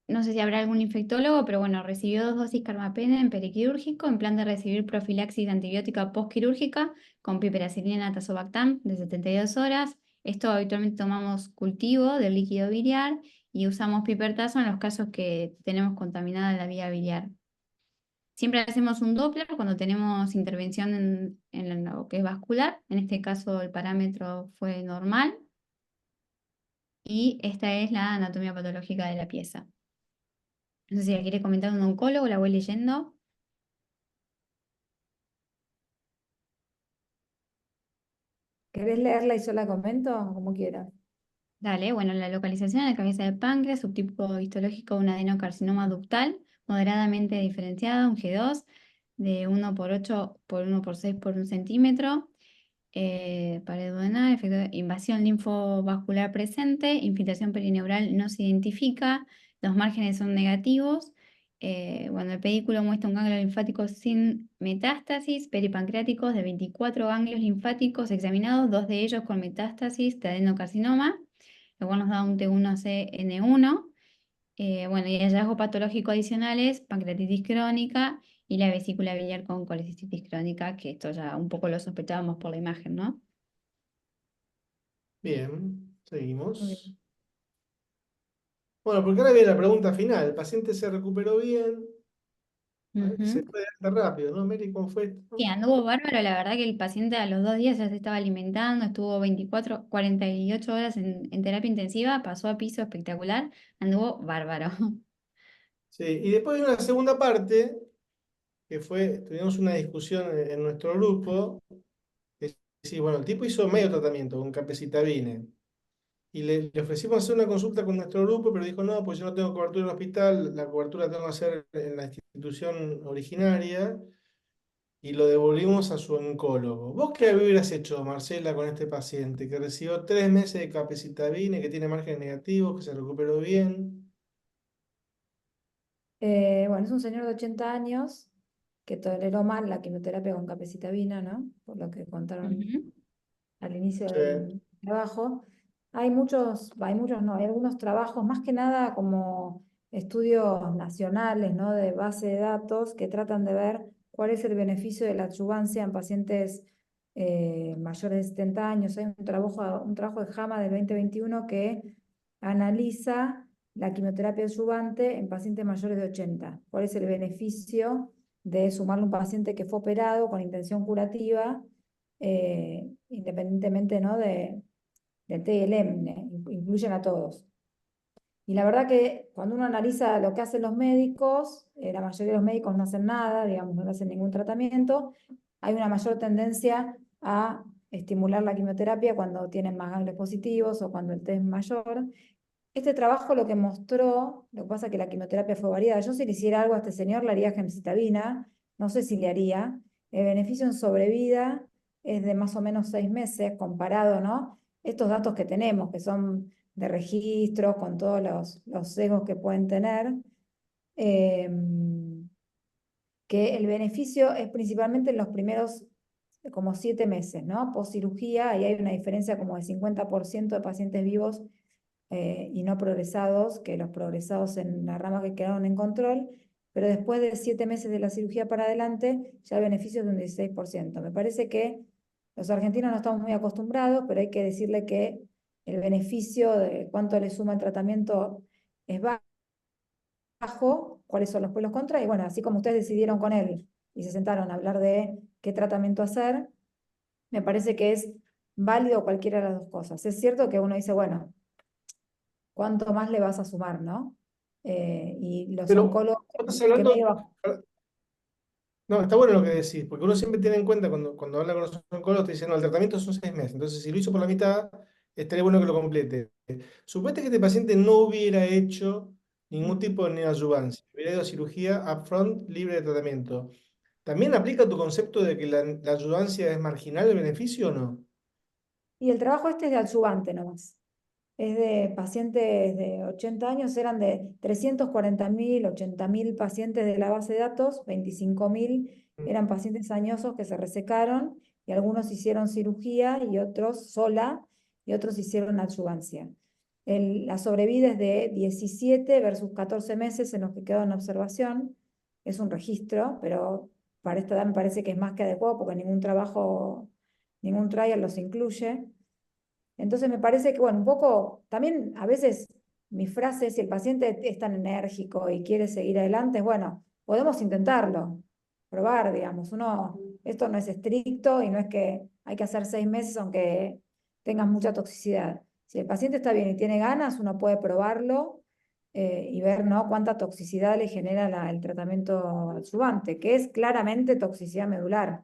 No sé si habrá algún infectólogo, pero bueno, recibió 2 dosis carbapenem en periquirúrgico en plan de recibir profilaxis antibiótica postquirúrgica con piperacilina tazobactam de 72 horas Esto habitualmente tomamos cultivo del líquido biliar y usamos pipertazo en los casos que tenemos contaminada la vía biliar. Siempre hacemos un Doppler cuando tenemos intervención en lo que es vascular. En este caso el parámetro fue normal. Y esta es la anatomía patológica de la pieza. No sé si la quiere comentar un oncólogo, la voy leyendo. ¿Querés leerla y yo la comento? Como quieras. Dale, bueno, la localización en la cabeza del páncreas, subtipo histológico, un adenocarcinoma ductal, moderadamente diferenciado, un G2, de 1/8 por 1/6 por 1 centímetro. Pared duodenal, efecto de invasión linfovascular presente, infiltración perineural no se identifica, los márgenes son negativos. Bueno, el pedículo muestra un ganglio linfático sin metástasis, peripancreáticos de 24 ganglios linfáticos examinados, 2 de ellos con metástasis de adenocarcinoma, lo cual nos da un T1CN1. Bueno, y hallazgos patológicos adicionales, pancreatitis crónica y la vesícula biliar con colecistitis crónica, que esto ya un poco lo sospechábamos por la imagen, ¿no? Bien, Muy seguimos. bien. Bueno, porque ahora viene la pregunta final. ¿El paciente se recuperó bien? Se Ujú. fue de alta rápido, ¿no, Mary? ¿Cómo fue Sí, esto? anduvo bárbaro, la verdad que el paciente a los 2 días ya se estaba alimentando, estuvo 48 horas en terapia intensiva, pasó a piso espectacular, anduvo bárbaro. Sí, y después de una segunda parte, que fue, tuvimos una discusión en nuestro grupo, que sí, bueno, el tipo hizo medio tratamiento con capecitabine, y le ofrecimos hacer una consulta con nuestro grupo, pero dijo, no, pues yo no tengo cobertura en el hospital, la cobertura la tengo que hacer en la institución originaria, y lo devolvimos a su oncólogo. ¿Vos qué hubieras hecho, Marcela, con este paciente que recibió 3 meses de capecitabine, que tiene márgenes negativos, que se recuperó bien? Bueno, es un señor de 80 años que toleró mal la quimioterapia con capecitabina, ¿no? Por lo que contaron Ujú. al inicio Sí. del trabajo. Hay muchos no, hay algunos trabajos, más que nada como estudios nacionales, ¿no? De base de datos que tratan de ver cuál es el beneficio de la adyuvancia en pacientes mayores de 70 años. Hay un trabajo de JAMA del 2021 que analiza la quimioterapia adyuvante en pacientes mayores de 80. ¿Cuál es el beneficio de sumarle un paciente que fue operado con intención curativa, independientemente, ¿no? del T y el M, incluyen a todos? Y la verdad que cuando uno analiza lo que hacen los médicos, la mayoría de los médicos no hacen nada, digamos, no hacen ningún tratamiento. Hay una mayor tendencia a estimular la quimioterapia cuando tienen más ganglios positivos o cuando el T es mayor. Este trabajo lo que mostró, lo que pasa es que la quimioterapia fue variada. Yo si le hiciera algo a este señor, le haría gemcitabina, no sé si le haría. El beneficio en sobrevida es de más o menos 6 meses comparado, ¿no? Estos datos que tenemos, que son de registros, con todos los sesgos que pueden tener, eh, que el beneficio es principalmente en los primeros como 7 meses, ¿no? Post cirugía, ahí hay una diferencia como de 50% de pacientes vivos y no progresados, que los progresados en la rama que quedaron en control, pero después de 7 meses de la cirugía para adelante, ya el beneficio es de un 16%. Me parece que los argentinos no estamos muy acostumbrados, pero hay que decirle que el beneficio de cuánto le suma el tratamiento es bajo, cuáles son los pros y los contras, y bueno, así como ustedes decidieron con él y se sentaron a hablar de qué tratamiento hacer, me parece que es válido cualquiera de las dos cosas. Es cierto que uno dice, bueno, ¿cuánto más le vas a sumar, no? Y los Pero, oncólogos, ¿estás que hablando? medio bajo. No, está bueno lo que decís, porque uno siempre tiene en cuenta cuando habla con los oncólogos, te dicen, no, el tratamiento son 6 meses. Entonces, si lo hizo por la mitad, estaría bueno que lo complete. Suponete que este paciente no hubiera hecho ningún tipo de neoadyuvancia, hubiera ido a cirugía upfront libre de tratamiento. ¿También aplica tu concepto de que la adyuvancia es marginal el beneficio o no? Y el trabajo este es de adyuvante nomás. Es de pacientes de 80 años, eran de 340.000, 80.000 pacientes de la base de datos, 25.000 eran pacientes añosos que se resecaron y algunos hicieron cirugía y otros sola y otros hicieron adyuvancia. La sobrevida es de 17 versus 14 meses en los que quedó en observación. Es un registro, pero para esta edad me parece que es más que adecuado porque ningún trabajo, ningún trial los incluye. Entonces me parece que, bueno, un poco, también a veces mi frase, si el paciente es tan enérgico y quiere seguir adelante, bueno, podemos intentarlo, probar, digamos. Esto no es estricto y no es que hay que hacer 6 meses aunque tengas mucha toxicidad. Si el paciente está bien y tiene ganas, uno puede probarlo y ver, ¿no?, cuánta toxicidad le genera el tratamiento adyuvante, que es claramente toxicidad medular.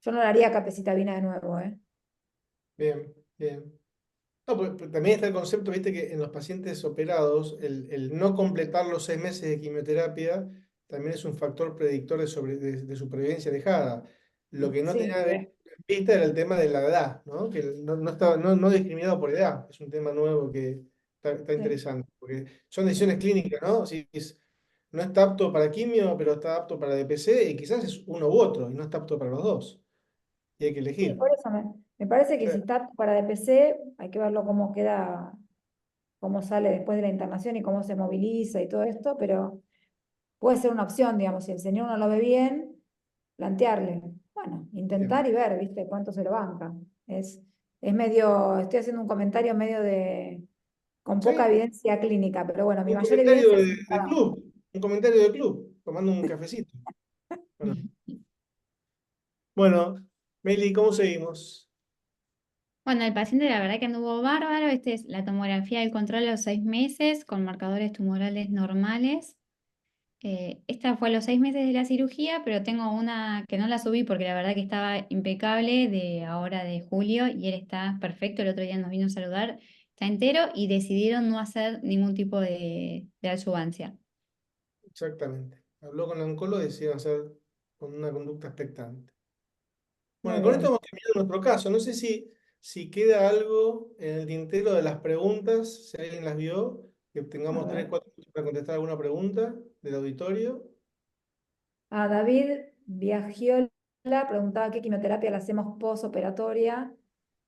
Yo no le haría capecitabina de nuevo, ¿eh? Bien, bien. No, pero también está el concepto, viste, que en los pacientes operados, el no completar los 6 meses de quimioterapia también es un factor predictor de supervivencia alejada. Lo que no Sí, tenía en vista era el tema de la edad, ¿no? Que no estaba no discriminado por edad. Es un tema nuevo que está sí. interesante, porque son decisiones clínicas, ¿no? Si no está apto para quimio, pero está apto para DPC, y quizás es uno u otro, y no está apto para los dos, y hay que Sí, elegir. por eso me parece que si está para DPC, hay que verlo cómo queda, cómo sale después de la internación y cómo se moviliza y todo esto, pero puede ser una opción, digamos, si el señor no lo ve bien, plantearle, bueno, intentar y ver, ¿viste?, cuánto se lo banca. Es medio, estoy haciendo un comentario medio con poca Sí, evidencia clínica, pero bueno, mi un mayor comentario evidencia es de club, un comentario de club, tomando un cafecito. Bueno, Meli, ¿cómo seguimos? Bueno, el paciente la verdad que anduvo bárbaro. Esta es la tomografía del control a los 6 meses con marcadores tumorales normales. Esta fue a los 6 meses de la cirugía, pero tengo una que no la subí porque la verdad que estaba impecable de ahora de julio y él está perfecto. El otro día nos vino a saludar, está entero y decidieron no hacer ningún tipo de adyuvancia. Exactamente. Habló con la oncóloga y decidieron hacer con una conducta expectante. Muy Bueno, con esto bien. hemos terminado nuestro caso. No sé si queda algo en el tintero de las preguntas, si alguien las vio, que A tengamos 3, ver. 4 minutos para contestar alguna pregunta del auditorio. A David Viagiola preguntaba qué quimioterapia le hacemos postoperatoria.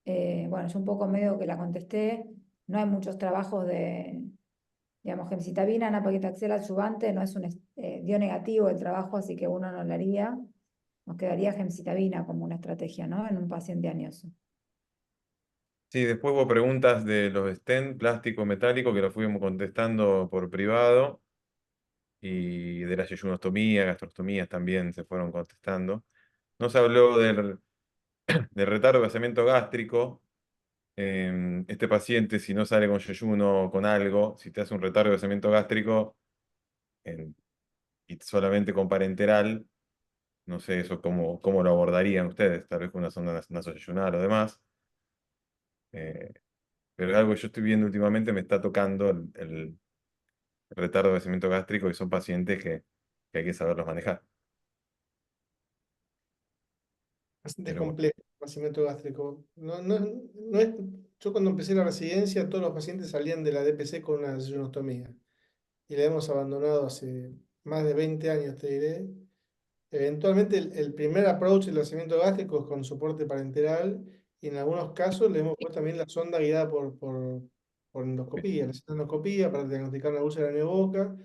Bueno, yo un poco medio que la contesté. No hay muchos trabajos digamos, gemcitabina, nab-paclitaxel adyuvante, no es dio negativo el trabajo, así que uno no lo haría. Nos quedaría gemcitabina como una estrategia, ¿no?, en un paciente añoso. Sí, después hubo preguntas de los stent plástico metálico que lo fuimos contestando por privado y de la yeyunostomía, gastrostomías también se fueron contestando. No se habló del retardo de vaciamiento gástrico. Este paciente, si no sale con yeyuno o con algo, si te hace un retardo de vaciamiento gástrico y solamente con parenteral, no sé eso cómo lo abordarían ustedes, tal vez con una sonda nasoyeyunal o demás. Pero algo que yo estoy viendo últimamente me está tocando el retardo de crecimiento gástrico y son pacientes que hay que saberlos manejar. Pacientes Pero bueno, complejos, vaciamiento gástrico. No es, yo cuando empecé la residencia, todos los pacientes salían de la DPC con una yeyunostomía. Y la hemos abandonado hace más de 20 años, te diré. Eventualmente el primer approach del vaciamiento gástrico es con soporte parenteral y en algunos casos le hemos puesto también la sonda guiada por endoscopía, la endoscopía para diagnosticar una úlcera de boca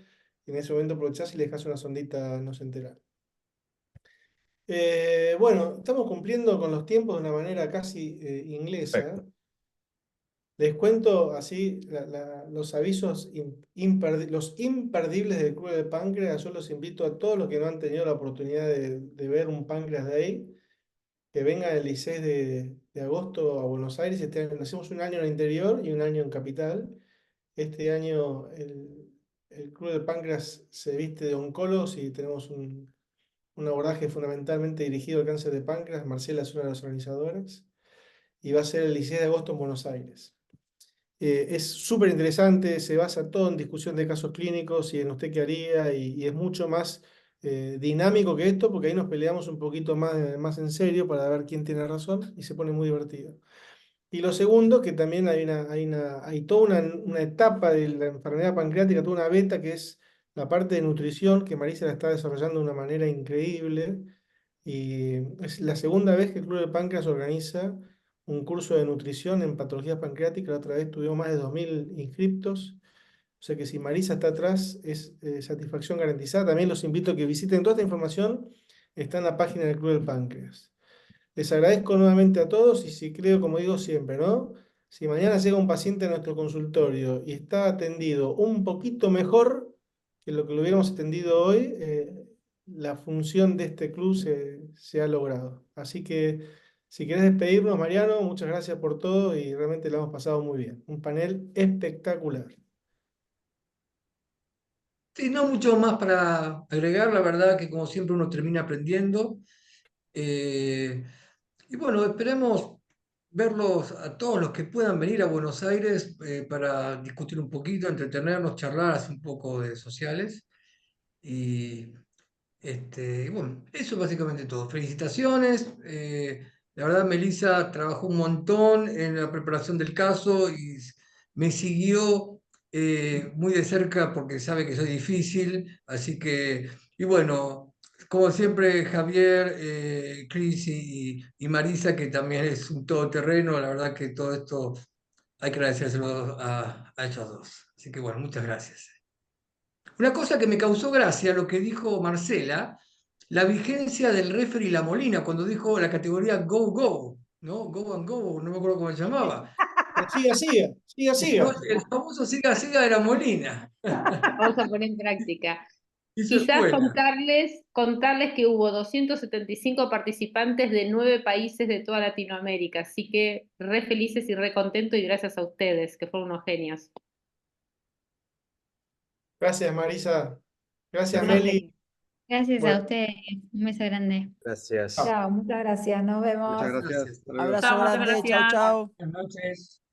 y en ese momento aprovechás y le dejas una sondita no enteral. Bueno, estamos cumpliendo con los tiempos de una manera casi inglesa. perfecto. Les cuento así los avisos los imperdibles del Club de Páncreas. Yo los invito a todos los que no han tenido la oportunidad de ver un Páncreas Day, que vengan el 16 de agosto a Buenos Aires. Este año, hacemos un año en el interior y un año en Capital. Este año el Club de Páncreas se viste de oncólogos y tenemos un abordaje fundamentalmente dirigido al cáncer de páncreas. Marcela es una de las organizadoras y va a ser el 16 de agosto en Buenos Aires. Es súper interesante, se basa todo en discusión de casos clínicos y en usted qué haría, y es mucho más dinámico que esto, porque ahí nos peleamos un poquito más en serio para ver quién tiene razón y se pone muy divertido. Y lo segundo, que también hay toda una etapa de la enfermedad pancreática, toda una beta que es la parte de nutrición, que Marisa la está desarrollando de una manera increíble. Y es la segunda vez que el Club de Páncreas organiza un curso de nutrición en patologías pancreáticas. La otra vez tuvimos más de 2000 inscriptos. O sea que si Marisa está atrás, es satisfacción garantizada. También los invito a que visiten toda esta información. Está en la página del Club del Páncreas. Les agradezco nuevamente a todos y si creo, como digo siempre, ¿no? Si mañana llega un paciente a nuestro consultorio y está atendido un poquito mejor que lo que lo hubiéramos atendido hoy, la función de este club se ha logrado. Así que si querés despedirnos, Mariano, muchas gracias por todo y realmente lo hemos pasado muy bien. Un panel espectacular. Sí, no mucho más para agregar, la verdad que como siempre uno termina aprendiendo. Y bueno, esperemos verlos a todos los que puedan venir a Buenos Aires para discutir un poquito, entretenernos, charlar, hacer un poco de sociales. Y bueno, eso es básicamente todo. Felicitaciones. La verdad, Melissa trabajó un montón en la preparación del caso y me siguió muy de cerca porque sabe que soy difícil. Así que, y bueno, como siempre, Javier, Cris y Marisa, que también es un todoterreno. La verdad que todo esto hay que agradecérselo a ellos dos. Así que bueno, muchas gracias. Una cosa que me causó gracia, lo que dijo Marcela, la vigencia del referee La Molina, cuando dijo la categoría Go Go, ¿no? Go and Go, no me acuerdo cómo se llamaba. Siga, siga, siga, siga. El famoso siga siga de La Molina. Vamos a poner en práctica. Hizo Quizás escuela. contarles que hubo 275 participantes de 9 países de toda Latinoamérica, así que re felices y re contentos y gracias a ustedes, que fueron unos genios. Gracias, Marisa. Gracias, Unos Meli. genios. Gracias a Bueno, ustedes. Un beso grande. Gracias. chao. Chao, muchas gracias. Nos vemos. Muchas gracias. Gracias. Hasta luego. Abrazo Chao, muchas grande, chau, gracias. chau. Buenas noches.